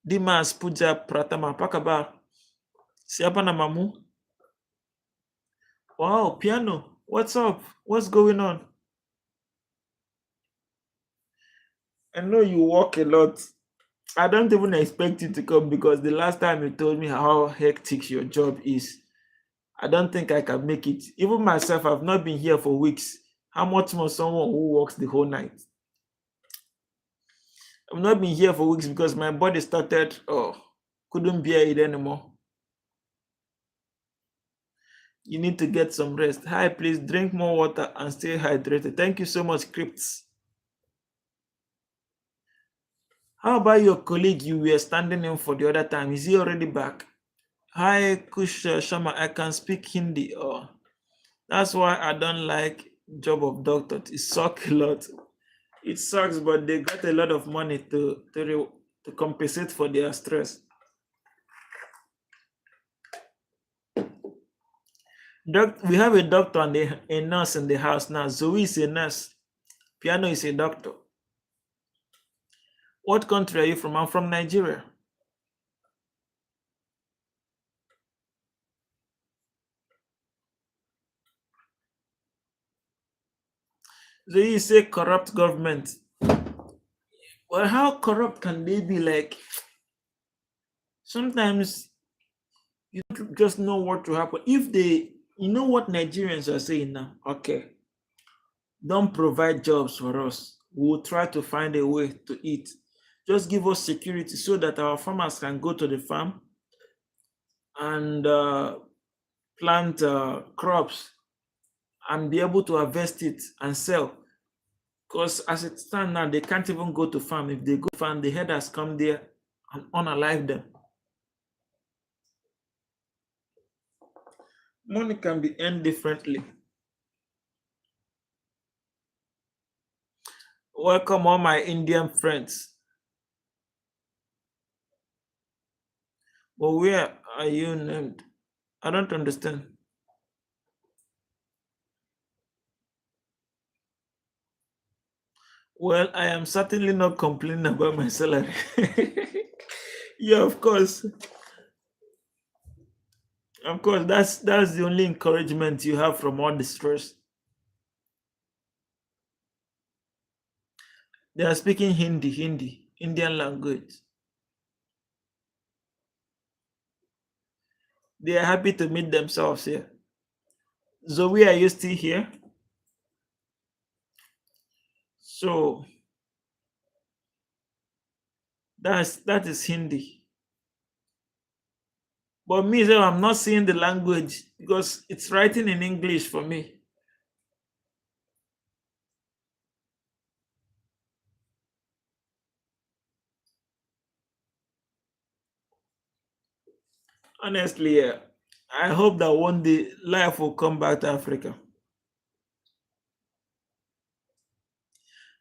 Dimas Puja Pratama. Apa kabar? Siapa namamu? Wow, piano. What's up? What's going on? I know you work a lot. I don't even expect you to come because the last time you told me how hectic your job is, I don't think I can make it. Even myself, I've not been here for weeks. How much more someone who works the whole night? I've not been here for weeks because my body started, couldn't bear it anymore. You need to get some rest. Hi, please drink more water and stay hydrated. Thank you so much, Crypts. How about your colleague you were standing in for the other time? Is he already back? Hi, Kush Shama. I can speak Hindi. Oh, that's why I don't like job of doctor. It sucks a lot. It sucks, but they got a lot of money to compensate for their stress. We have a doctor and a nurse in the house now. Zoe is a nurse. Piano is a doctor. What country are you from? I'm from Nigeria. Zoe say corrupt government. Well, how corrupt can they be? Like, sometimes you don't just know what will happen. If they, you know what Nigerians are saying now? Okay, don't provide jobs for us. We'll try to find a way to eat. Just give us security so that our farmers can go to the farm and plant crops and be able to harvest it and sell. Because as it stands now, they can't even go to farm. If they go farm, the herders come there and unalive them. Money can be earned differently. Welcome all my Indian friends. But where are you named? I don't understand. Well, I am certainly not complaining about my salary. Yeah, of course. Of course, that's the only encouragement you have from all the stress. They are speaking Hindi, Indian language. They are happy to meet themselves here. Zoe, are you still here? So that is Hindi. But me, sir, I'm not seeing the language because it's writing in English for me. Honestly, yeah. I hope that one day life will come back to Africa.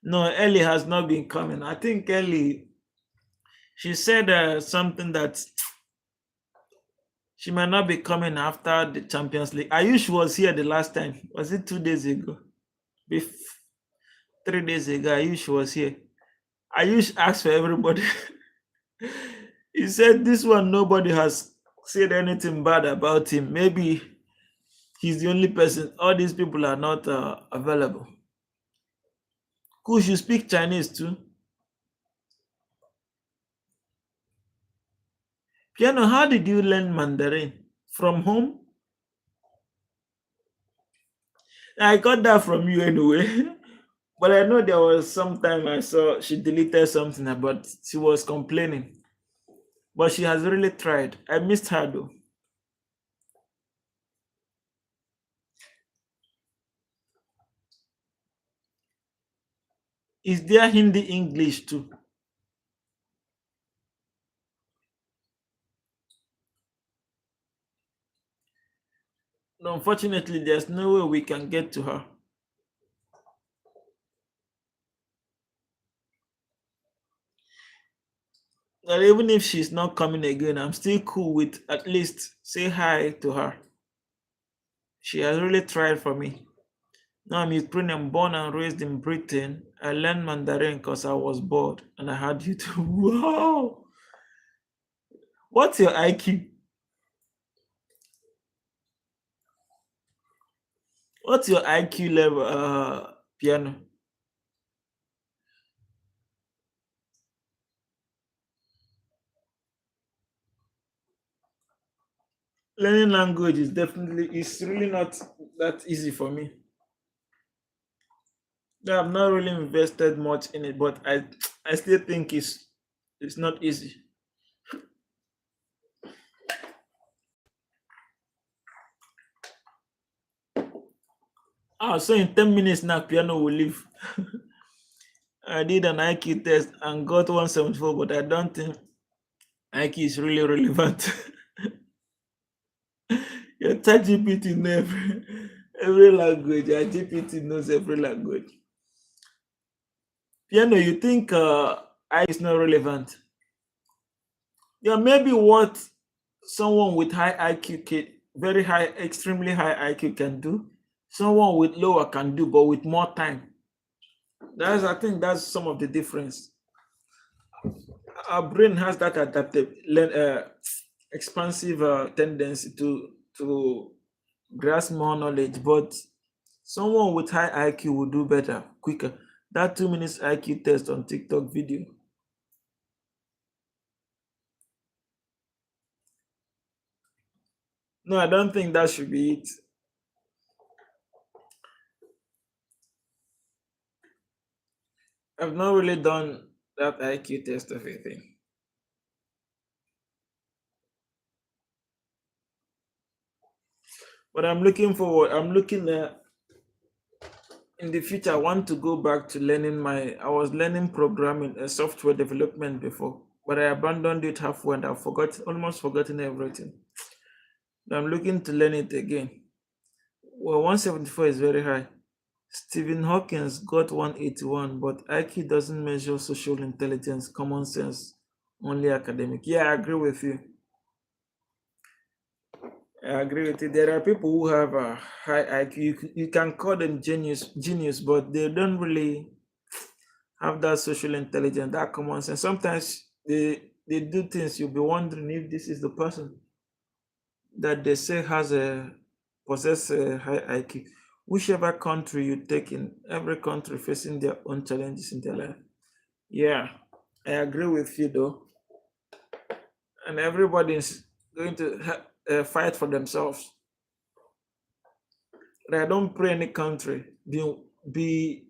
No, Ellie has not been coming. I think Ellie, she said something that she might not be coming after the Champions League. Ayush was here the last time. Was it 2 days ago? 3 days ago, Ayush was here. Ayush asked for everybody. He said this one, nobody has said anything bad about him. Maybe he's the only person. All these people are not available. Kush, you speak Chinese too? Piano, how did you learn Mandarin? From home. I got that from you anyway. But I know there was some time I saw she deleted something about she was complaining. But she has really tried. I missed her though. Is there Hindi English too? No, unfortunately, there's no way we can get to her. Well, even if she's not coming again, I'm still cool with at least say hi to her. She has really tried for me. Now I'm Ukrainian, born and raised in Britain. I learned Mandarin because I was bored and I had YouTube. Wow! What's your IQ? What's your IQ level, piano? Learning language is definitely, it's really not that easy for me. Yeah, I've not really invested much in it, but I still think it's not easy. Ah, so in 10 minutes now, piano will leave. I did an IQ test and got 174, but I don't think IQ is really relevant. Your ChatGPT knows every language. Your GPT knows every language. Piano, you think I is not relevant? Yeah, maybe what someone with high IQ very high, extremely high IQ can do, someone with lower can do, but with more time. That's I think that's some of the difference. Our brain has that adaptive, expansive tendency to grasp more knowledge, but someone with high IQ will do better, quicker. That 2 minutes IQ test on TikTok video. No, I don't think that should be it. I've not really done that IQ test of anything. But I'm looking forward. I'm looking in the future. I want to go back to learning my. I was learning programming and software development before, but I abandoned it halfway and I forgot almost forgotten everything. I'm looking to learn it again. Well, 174 is very high. Stephen Hawkins got 181, but IQ doesn't measure social intelligence, common sense, only academic. Yeah, I agree with you. I agree with you. There are people who have a high IQ. You can call them genius, but they don't really have that social intelligence, that common sense. Sometimes they do things you'll be wondering if this is the person that they say has a possess a high IQ. Whichever country you take in, every country facing their own challenges in their life. Yeah, I agree with you though, and everybody is going to fight for themselves. But I don't pray any country be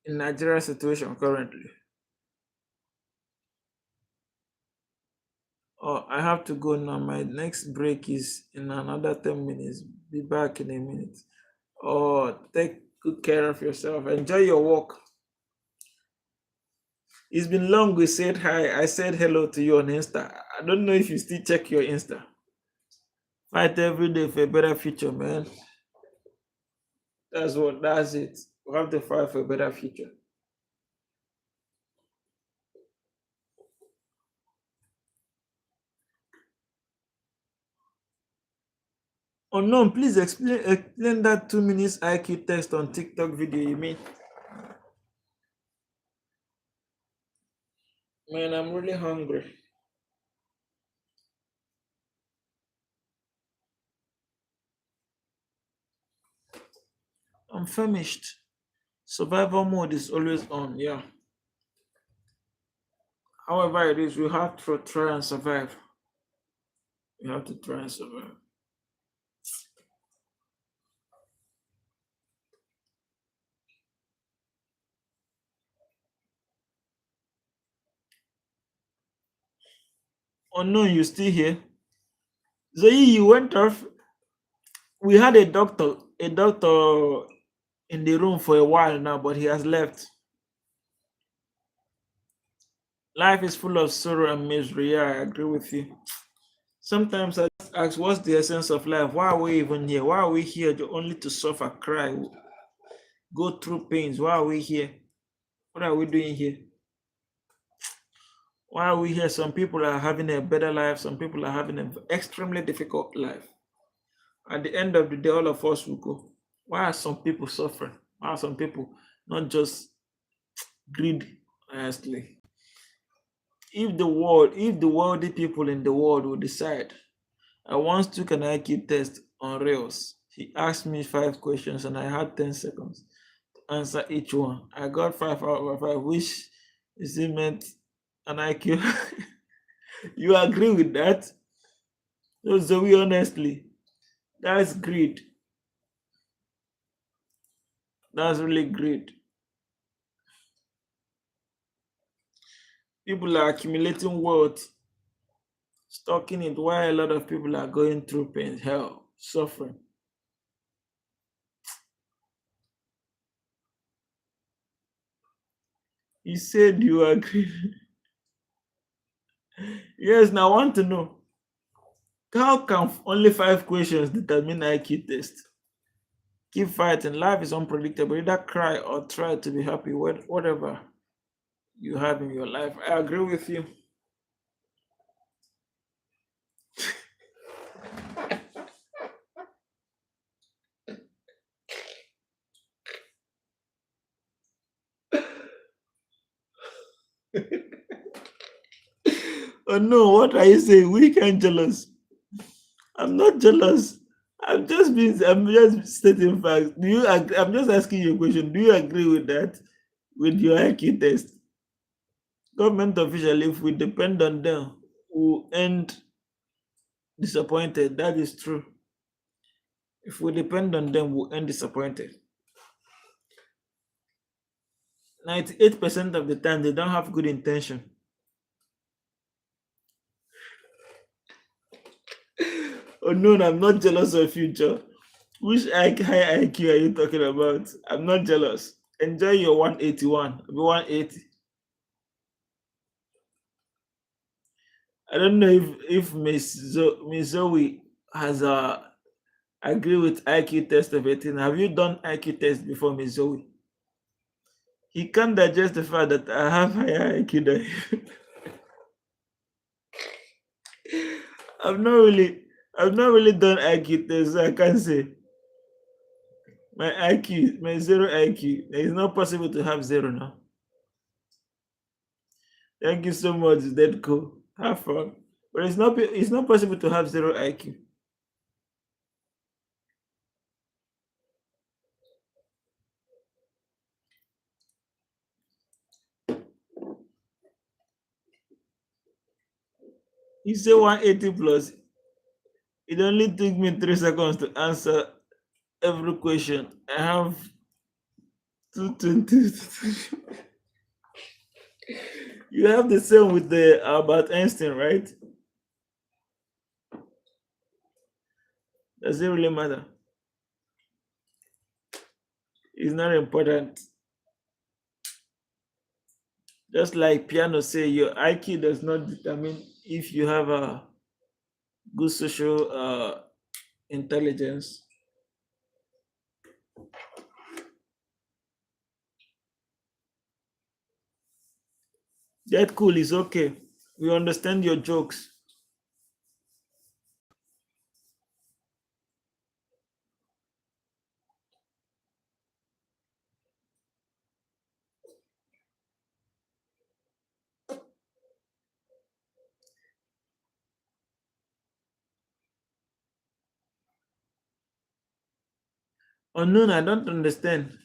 in Nigeria situation currently. Oh, I have to go now. My next break is in another 10 minutes. Be back in a minute. Oh, take good care of yourself. Enjoy your walk. It's been long we said hi. I said hello to you on Insta. I don't know if you still check your Insta. Fight every day for a better future, man. That's it. We have to fight for a better future. Oh no, please explain that 2 minutes IQ test on TikTok video you made. Man, I'm really hungry. I'm famished. Survival mode is always on, yeah. However it is, we have to try and survive. You have to try and survive. Oh no, you still here? Zoe, you went off. We had a doctor in the room for a while now, but he has left. Life is full of sorrow and misery. Yeah, I agree with you. Sometimes I just ask, what's the essence of life? Why are we even here? Why are we here only to suffer, cry, go through pains? Why are we here? What are we doing here? Why are we here? Some people are having a better life. Some people are having an extremely difficult life. At the end of the day, all of us will go. Why are some people suffering? Why are some people not just greed? Honestly, if the wealthy people in the world will decide, I once took an IQ test on Rails. He asked me 5 questions and I had 10 seconds to answer each one. I got 5 out of 5, which is it meant an IQ. You agree with that? No, Zoe, honestly, that's greed. That's really greed. People are accumulating wealth, stocking it, while a lot of people are going through pain, hell, suffering. You said you agree. Yes, now I want to know, how can only 5 questions determine IQ test? Keep fighting. Life is unpredictable. Either cry or try to be happy with whatever you have in your life. I agree with you. Oh no, what are you saying? Weak and jealous. I'm not jealous. I'm just stating facts. Do you agree? I'm just asking you a question. Do you agree with that? With your IQ test? Government official, if we depend on them, will end disappointed. That is true. If we depend on them, we'll end disappointed. 98% of the time, they don't have good intention. Oh no, I'm not jealous of you, Joe. Which high IQ are you talking about? I'm not jealous. Enjoy your 181. 180. I don't know if Miss Zoe has agree with IQ test of 18. Have you done IQ test before, Miss Zoe? He can't digest the fact that I have higher IQ than you. I've not really I've not really done IQ test, so I can't say. My IQ, my zero IQ. It's not possible to have zero now. Thank you so much, Deadco. Have fun. But it's not possible to have zero IQ. You say 180 plus. It only took me 3 seconds to answer every question. I have 220. You have the same with the Albert Einstein, right? Does it really matter? It's not important. Just like piano say, your IQ does not determine if you have a good social intelligence. That cool is okay. We understand your jokes. Unknown, I don't understand.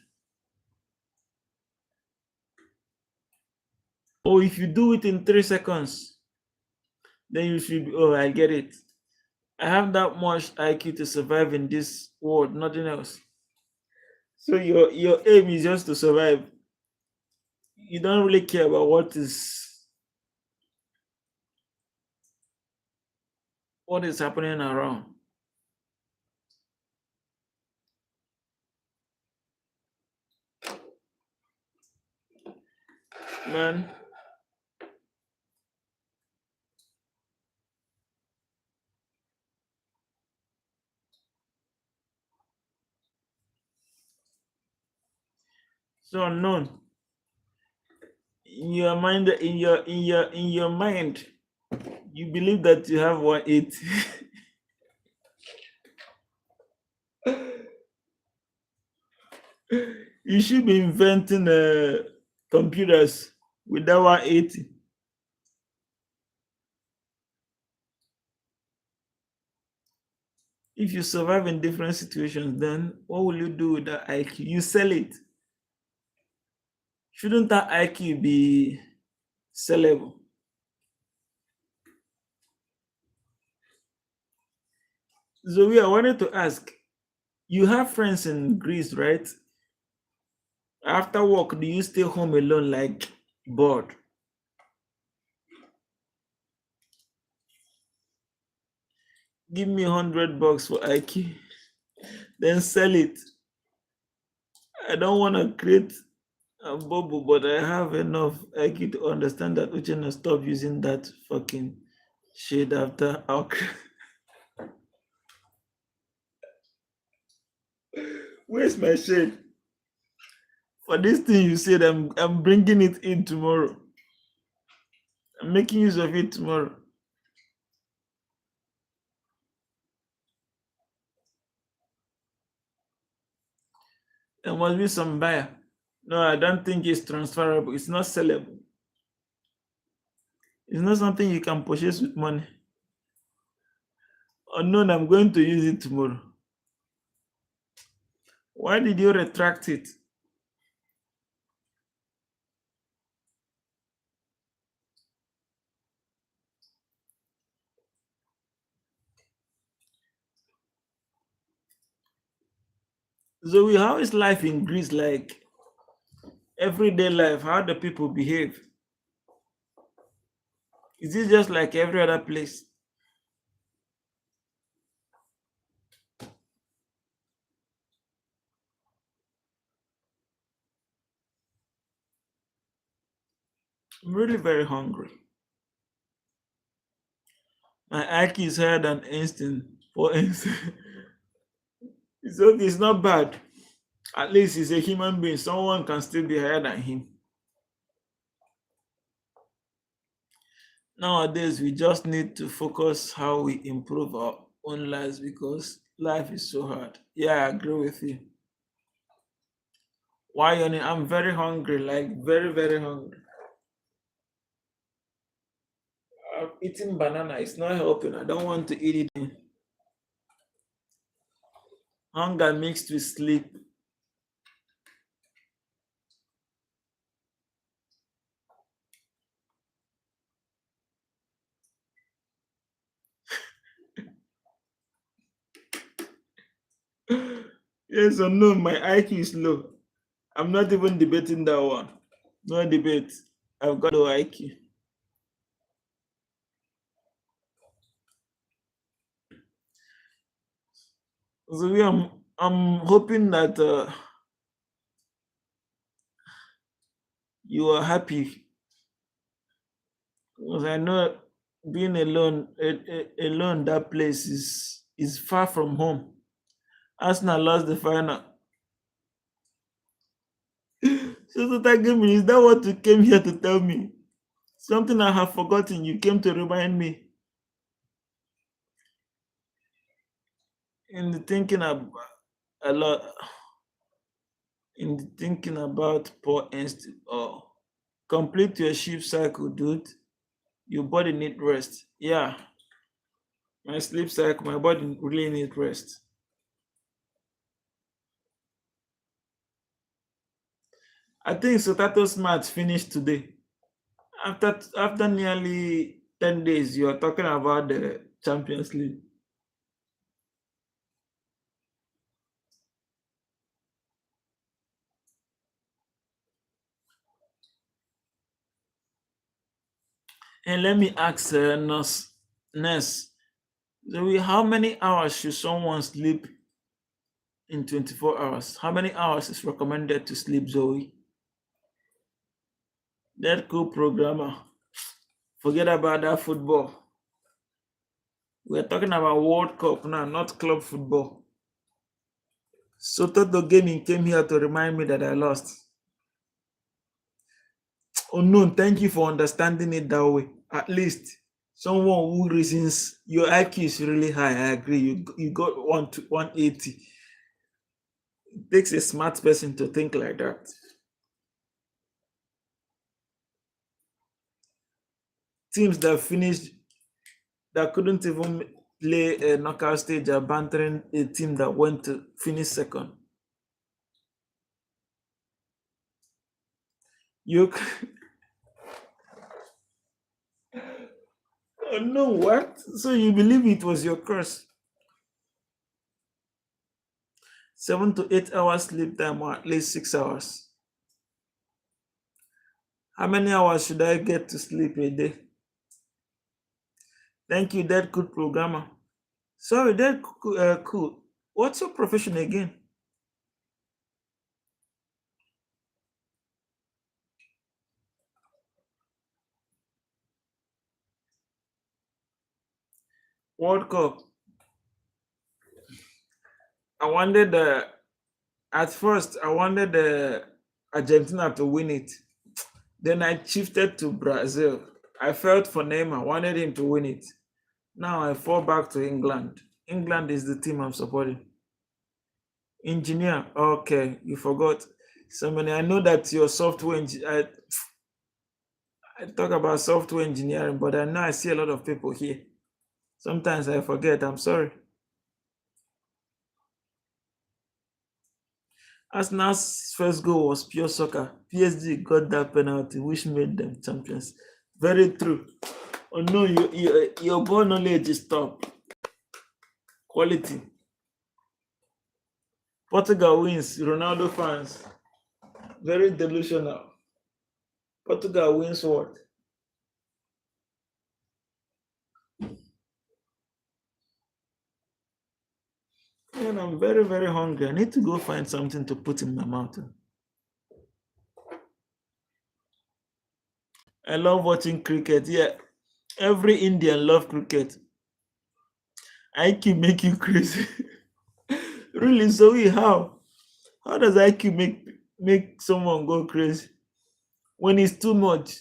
Oh, if you do it in 3 seconds, then you should. Oh, I get it. I have that much IQ to survive in this world, nothing else. So your aim is just to survive. You don't really care about what is happening around. Man, so unknown. In your mind, you believe that you have 180. You should be inventing computers with that 180. If you survive in different situations, then what will you do with that IQ? You sell it. Shouldn't that IQ be sellable? Zoe, I wanted to ask, you have friends in Greece, right? After work, do you stay home alone like bored? Give me $100 for IQ, then sell it. I don't want to create a bubble, but I have enough IQ to understand that Uchenna stop using that fucking shade after our. Where's my shade? For this thing you said, I'm bringing it in tomorrow. I'm making use of it tomorrow. There must be some buyer. No, I don't think it's transferable. It's not sellable. It's not something you can purchase with money. Unknown, I'm going to use it tomorrow. Why did you retract it? Zoe, how is life in Greece like? Everyday life, how do people behave? Is it just like every other place? I'm really very hungry. My IQ is higher than Einstein. For instance, it's okay, it's not bad. At least he's a human being. Someone can still be higher than him. Nowadays, we just need to focus how we improve our own lives because life is so hard. Yeah, I agree with you. Why, Yoni? I'm very hungry, like very, very hungry. I'm eating banana. It's not helping. I don't want to eat it. Hunger mixed with sleep. Yes or no, my IQ is low. I'm not even debating that one. No debate. I've got low IQ. So I'm hoping that you are happy because I know being alone that place is far from home. Arsenal lost the final. So that game is that what you came here to tell me? Something I have forgotten. You came to remind me. In the thinking about a lot, in the thinking about poor instinct. Oh, complete your sleep cycle, dude. Your body need rest. Yeah, my sleep cycle, my body really need rest. I think Sotato's match finished today. After nearly 10 days, you are talking about the Champions League. And let me ask Nurse, Zoe, how many hours should someone sleep in 24 hours? How many hours is recommended to sleep, Zoe? That cool programmer. Forget about that football. We're talking about World Cup now, not club football. So Toto Gaming came here to remind me that I lost. Oh no, thank you for understanding it that way. At least someone who reasons your IQ is really high. I agree. You got 180. It takes a smart person to think like that. Teams that finished that couldn't even play a knockout stage are bantering a team that went to finish second. You oh no, what? So you believe it was your curse? 7 to 8 hours sleep time, or at least 6 hours. How many hours should I get to sleep a day? Thank you, that good programmer. Sorry, that cool. What's your profession again? World Cup. I wanted at first I wanted Argentina to win it. Then I shifted to Brazil. I felt for Neymar, wanted him to win it. Now I fall back to England. England is the team I'm supporting. Engineer, okay, you forgot. So many. I know that your software. I talk about software engineering, but I know I see a lot of people here. Sometimes I forget. I'm sorry. Arsenal's first goal was pure soccer. PSG got that penalty, which made them champions. Very true. Oh no, your ball knowledge is top. Quality. Portugal wins. Ronaldo fans. Very delusional. Portugal wins what? And I'm very, very hungry. I need to go find something to put in my mouth. I love watching cricket. Yeah, every Indian love cricket. IQ make you crazy. Really, Zoe, how? How does IQ make someone go crazy when it's too much?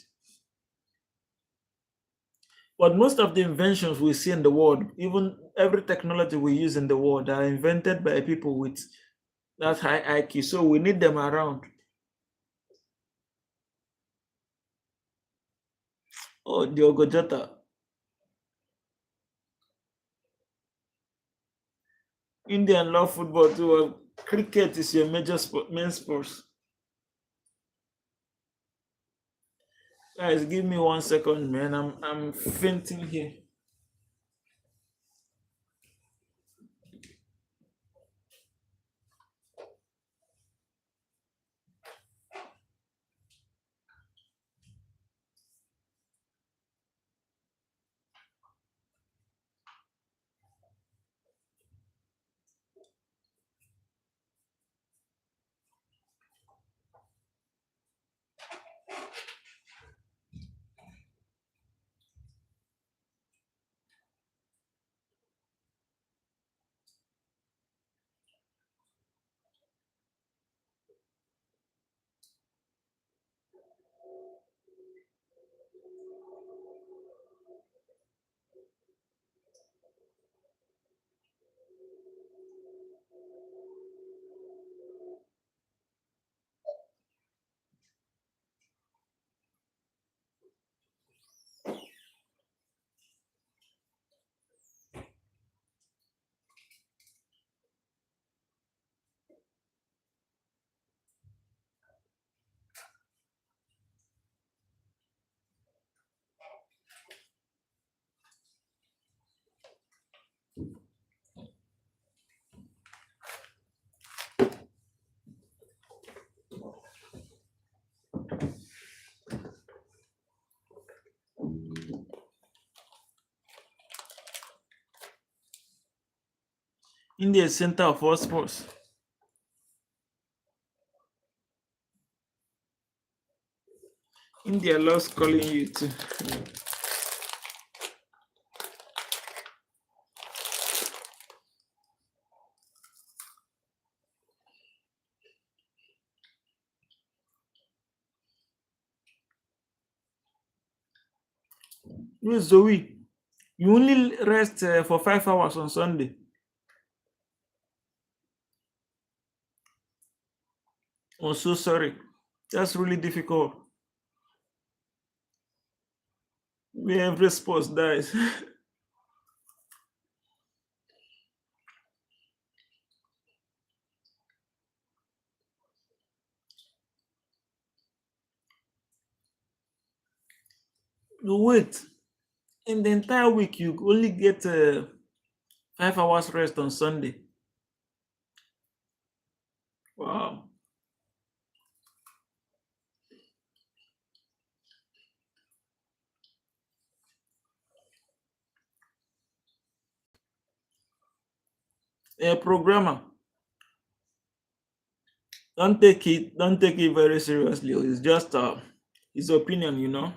But most of the inventions we see in the world, even every technology we use in the world, are invented by people with that high IQ. So we need them around. Oh, Diogo Jota. Indian love football too. Cricket is your major sport, main sports. Guys, give me 1 second, man. I'm fainting here. India is center of all sports. India loves calling you too. You Zoe, you only rest for 5 hours on Sunday. I'm so sorry. That's really difficult. Where every sports dies. You wait. In the entire week, you only get 5 hours rest on Sunday. Wow. A programmer, don't take it very seriously. It's just his opinion.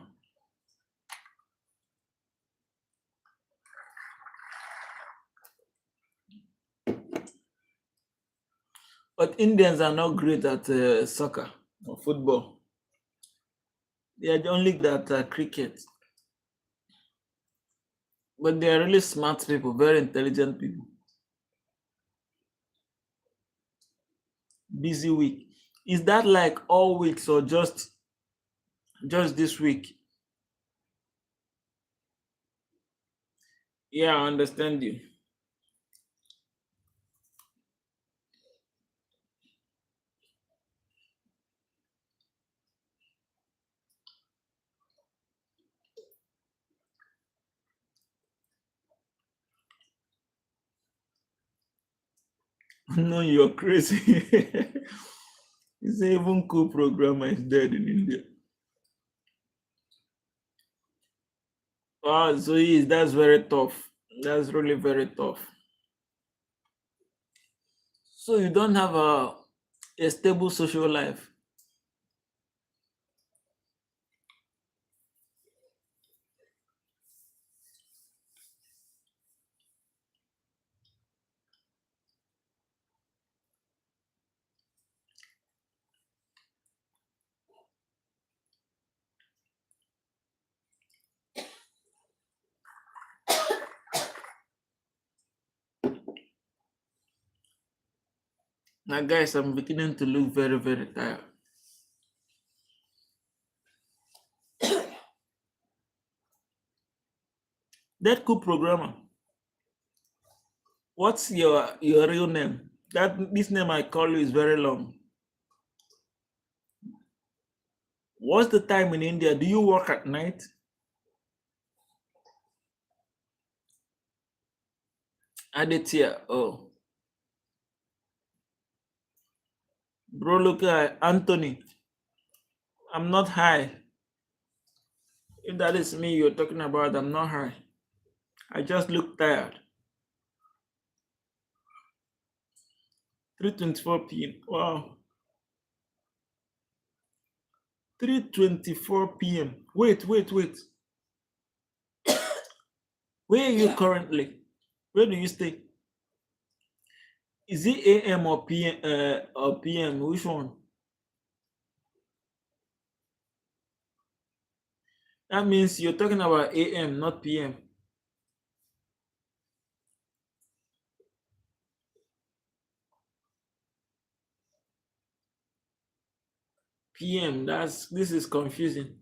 But Indians are not great at soccer or football. They are only good at cricket. But they are really smart people, very intelligent people. Busy week. Is that like all weeks or just this week? Yeah, I understand you. No, you're crazy. It's even cool programmer is dead in India. Ah, so that's very tough. That's really very tough. So you don't have a stable social life. Now, guys, I'm beginning to look very, very tired. That cool programmer. What's your real name? This name I call you is very long. What's the time in India? Do you work at night? Aditya. Oh, bro, look at Anthony. I'm not high. If that is me you're talking about, I'm not high. I just look tired. 3:24 p.m. Wow. 3:24 p.m. Wait. Where are you currently? Where do you stay? Is it AM or PM? Or PM? Which one? That means you're talking about AM, not PM. PM. This is confusing.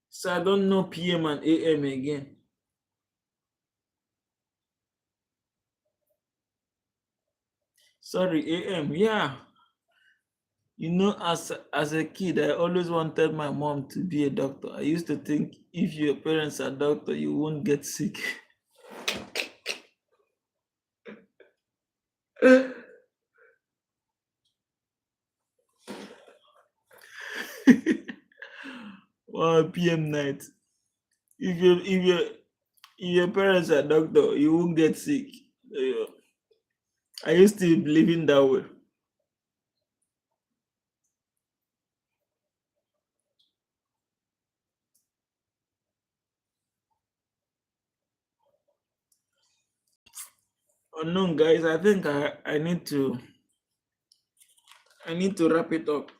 So I don't know PM and AM again. Sorry, AM. Yeah. As a kid, I always wanted my mom to be a doctor. I used to think if your parents are doctor, you won't get sick. Wow, PM night. If your parents are doctor, you won't get sick. Yeah. I used to believe in that way. Unknown guys, I think I need to wrap it up.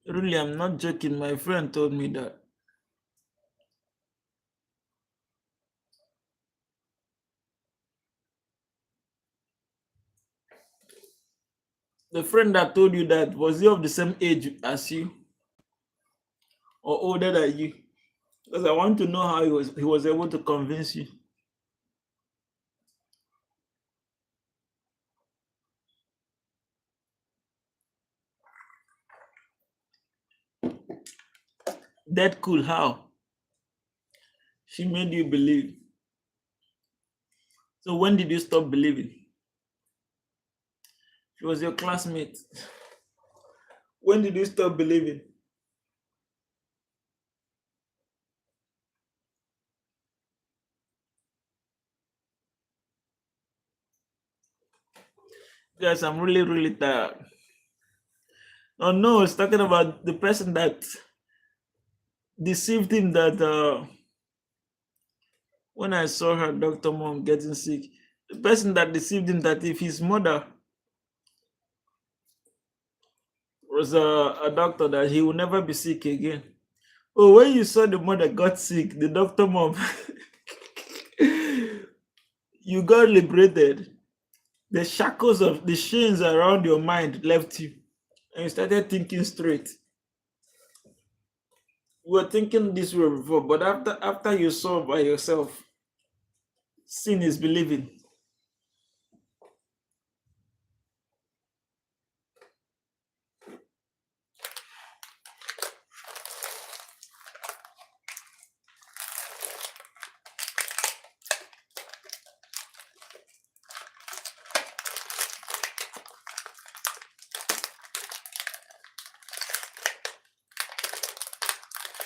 Really, I'm not joking. My friend told me that. The friend that told you that, was he of the same age as you or older than you? Because I want to know how he was able to convince you. That cool, how? She made you believe. So when did you stop believing? She was your classmate. When did you stop believing? Guys, I'm really, really tired. Oh no, it's talking about the person that deceived him that when I saw her Dr. Mom getting sick, the person that deceived him that if his mother was a doctor, that he will never be sick again. Oh, when you saw the mother got sick, the Dr. Mom, you got liberated. The shackles of the chains around your mind left you, and you started thinking straight. You were thinking this way before, but after you saw by yourself, seeing is believing.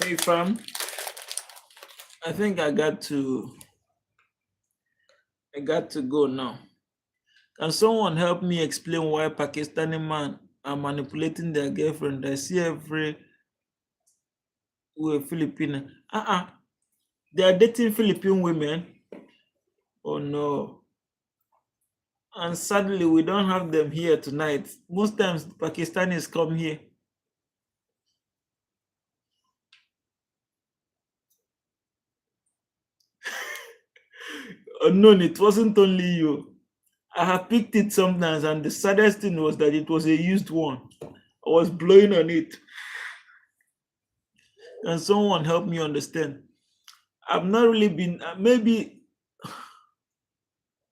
Hey fam, I think I got to go now. Can someone help me explain why Pakistani men are manipulating their girlfriend? I see every Filipino. They are dating Philippine women. Oh no. And sadly, we don't have them here tonight. Most times, Pakistanis come here. Unknown, it wasn't only you. I have picked it sometimes, and the saddest thing was that it was a used one. I was blowing on it. Can someone help me understand? I've not really been, maybe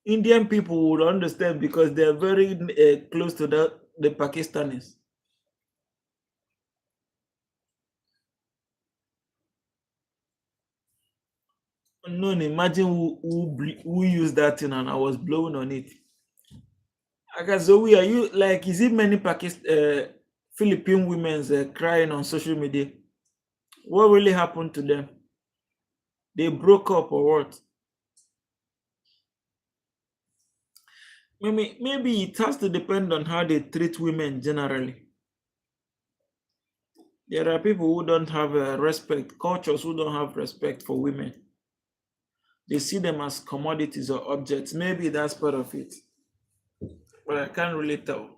Indian people would understand because they're very close to the Pakistanis. Unknown, imagine who used that thing and I was blowing on it. Okay, Zoe, are you like, is it many Philippine women crying on social media? What really happened to them? They broke up or what? Maybe it has to depend on how they treat women generally. There are people who don't have respect, cultures who don't have respect for women. They see them as commodities or objects. Maybe that's part of it, but I can't really tell.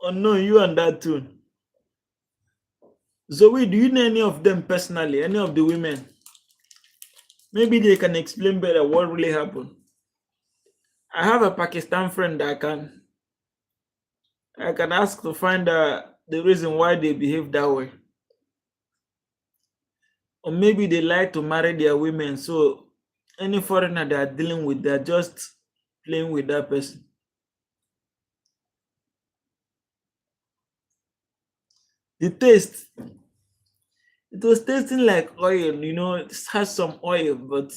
Oh no, you and that tune. Zoe, do you know any of them personally? Any of the women? Maybe they can explain better what really happened. I have a Pakistan friend that I can ask to find the reason why they behave that way. Or maybe they like to marry their women, so any foreigner they are dealing with, they're just playing with that person. The taste, it was tasting like oil, it has some oil, but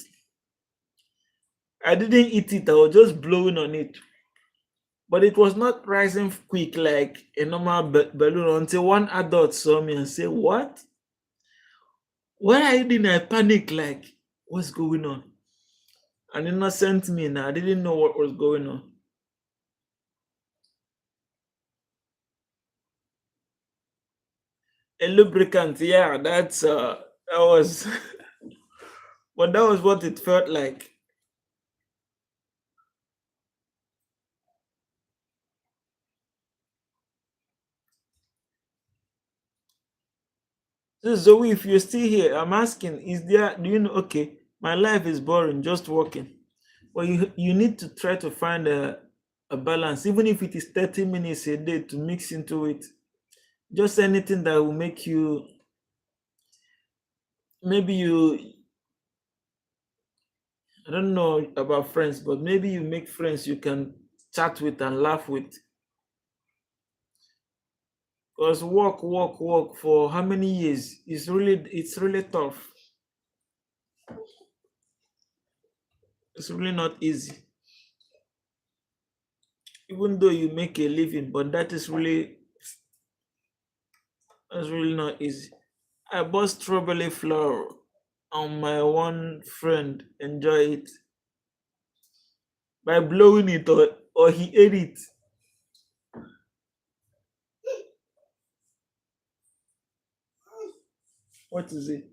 I didn't eat it, I was just blowing on it. But it was not rising quick like a normal balloon until one adult saw me and said, "What? Why are you in a panic? Like, what's going on?" An innocent me now, I didn't know what was going on. A lubricant, yeah, that was but that was what it felt like. So Zoe, if you're still here, I'm asking, do you know, okay, my life is boring, just working. Well, you need to try to find a balance, even if it is 30 minutes a day to mix into it. Just anything that will make you, maybe I don't know about friends, but maybe you make friends you can chat with and laugh with. Because work for how many years? It's really tough. It's really not easy. Even though you make a living, but that's really not easy. I bought strawberry flour and my one friend enjoy it by blowing it, or he ate it. What is it?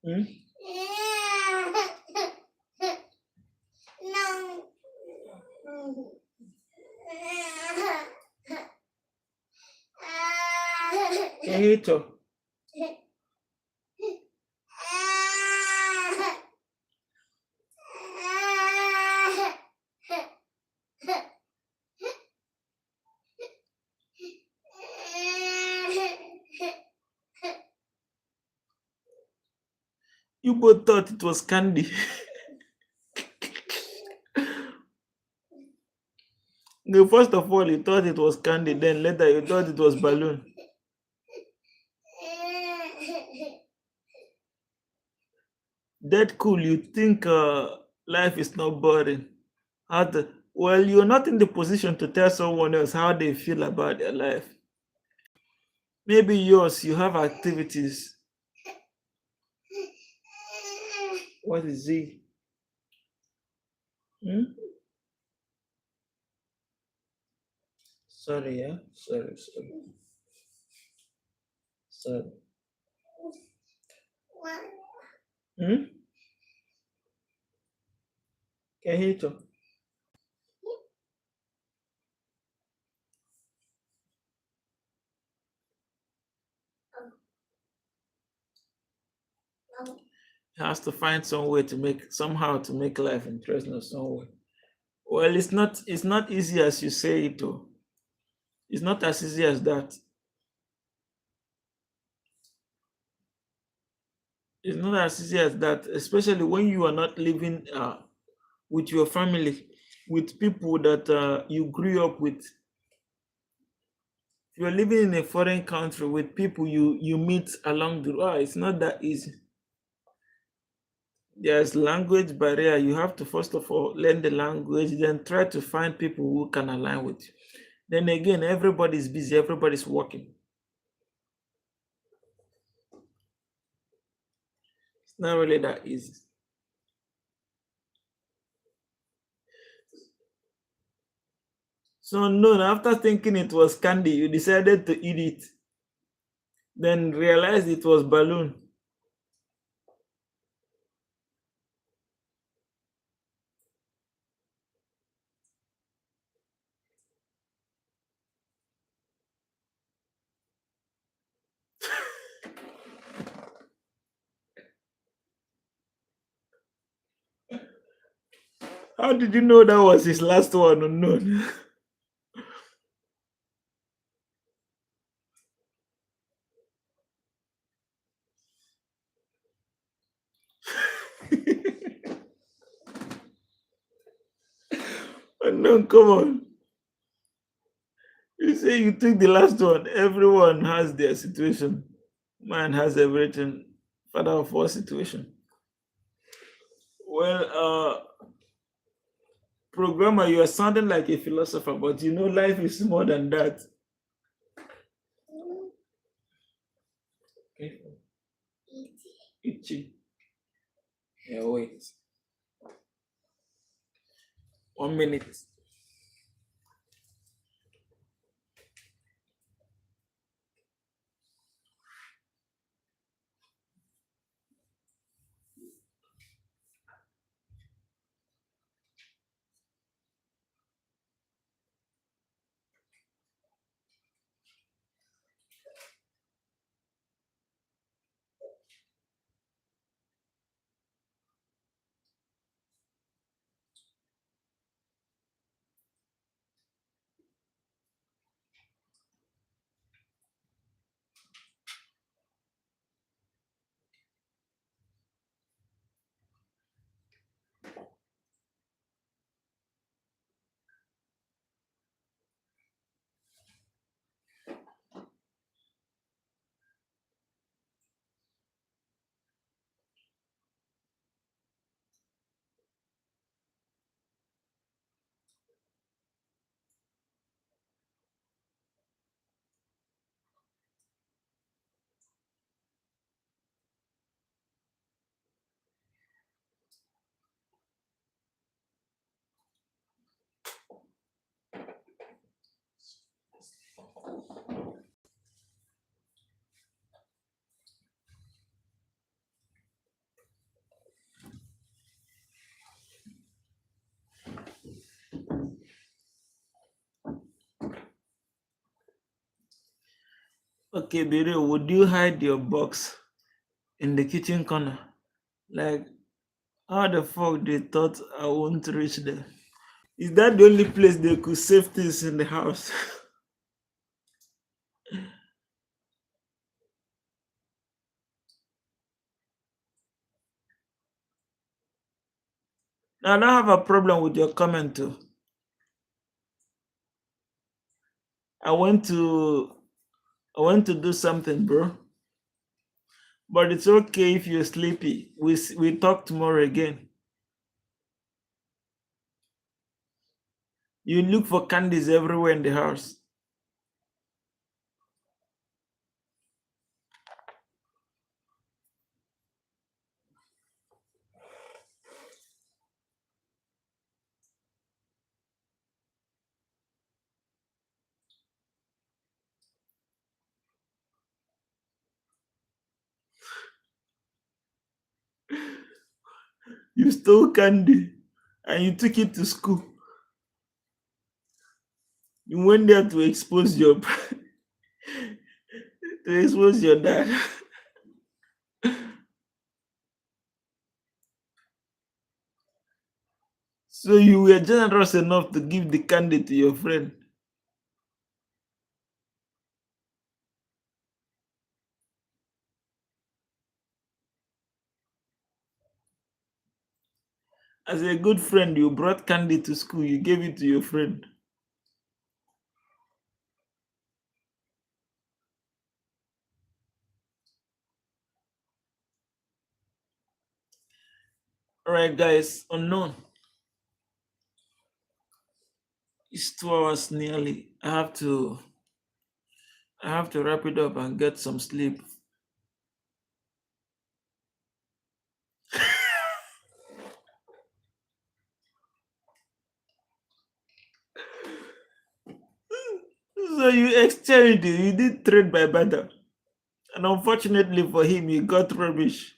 Hmm? Kenito. You both thought it was candy. No, first of all, you thought it was candy, then later you thought it was balloon. That cool, you think life is not boring. Well, you're not in the position to tell someone else how they feel about their life. Maybe yours, you have activities. What is it? Hmm? Sorry, yeah? Sorry. Sorry. Hmm? Kenito. Has to find some way to make life interesting or some way. Well, it's not easy as you say it though. It's not as easy as that. It's not as easy as that, especially when you are not living with your family, with people that you grew up with. If you're living in a foreign country with people you meet along the road, it's not that easy. There's language barrier. You have to first of all learn the language, then try to find people who can align with you. Then again, everybody's busy, everybody's working. It's not really that easy. So no, after thinking it was candy, you decided to eat it, then realized it was balloon. How did you know that was his last one unknown? Unknown, come on. You say you took the last one. Everyone has their situation. Man has everything. Father of all situation. Well, programmer, you are sounding like a philosopher, but you know life is more than that. Okay. Itchy. Yeah, wait. 1 minute. Okay, Biro, would you hide your box in the kitchen corner? Like, how the fuck they thought I won't reach there? Is that the only place they could save things in the house? Now, I don't have a problem with your comment too. I went to I went to do something, bro. But it's okay if you're sleepy. We talk tomorrow again. You look for candies everywhere in the house. You stole candy and you took it to school. You went there to expose your to expose your dad. So you were generous enough to give the candy to your friend. As a good friend, you brought candy to school, you gave it to your friend. Alright guys, unknown. It's 2 hours nearly. I have to wrap it up and get some sleep. So you exchanged it, you did trade by barter. And unfortunately for him, he got rubbish.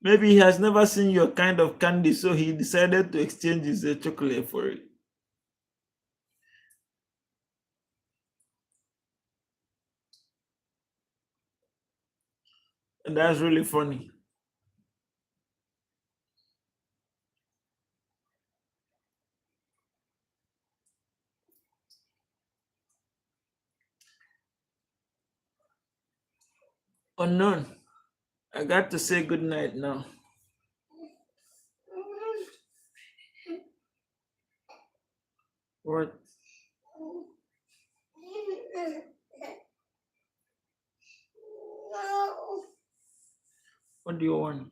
Maybe he has never seen your kind of candy, so he decided to exchange his chocolate for it. And that's really funny. Unknown. I got to say good night now. What? What do you want?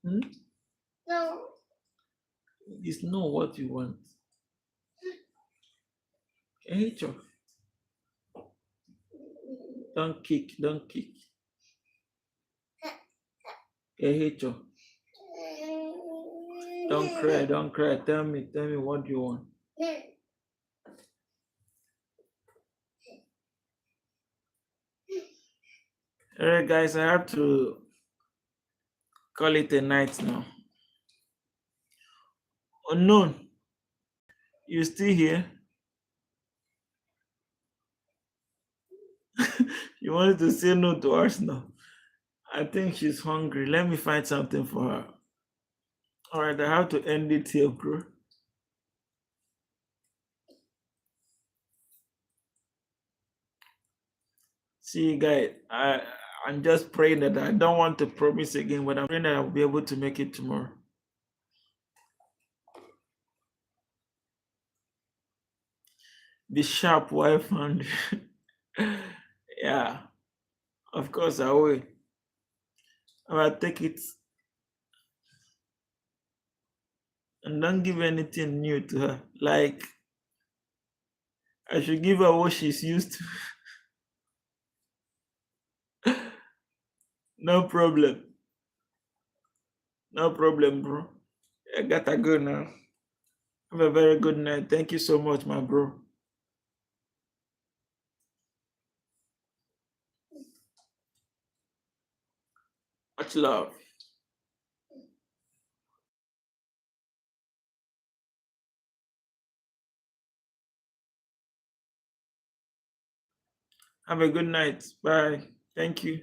Hmm? It's not what you want. I hate you. Don't kick. Don't kick. I hate you. Don't cry. Don't cry. Tell me. Tell me what you want. Alright, guys. I have to call it a night now. Unknown. You still here? You wanted to say no to Arsenal. I think she's hungry. Let me find something for her. All right, I have to end it here, bro. See you guys. I'm just praying that I don't want to promise again, but I'm praying that I'll be able to make it tomorrow. Be sharp, wife, and yeah, of course I will. I will take it and don't give anything new to her. Like I should give her what she's used to. No problem. No problem, bro. I gotta go now. Have a very good night. Thank you so much, my bro. Much love. Have a good night. Bye. Thank you.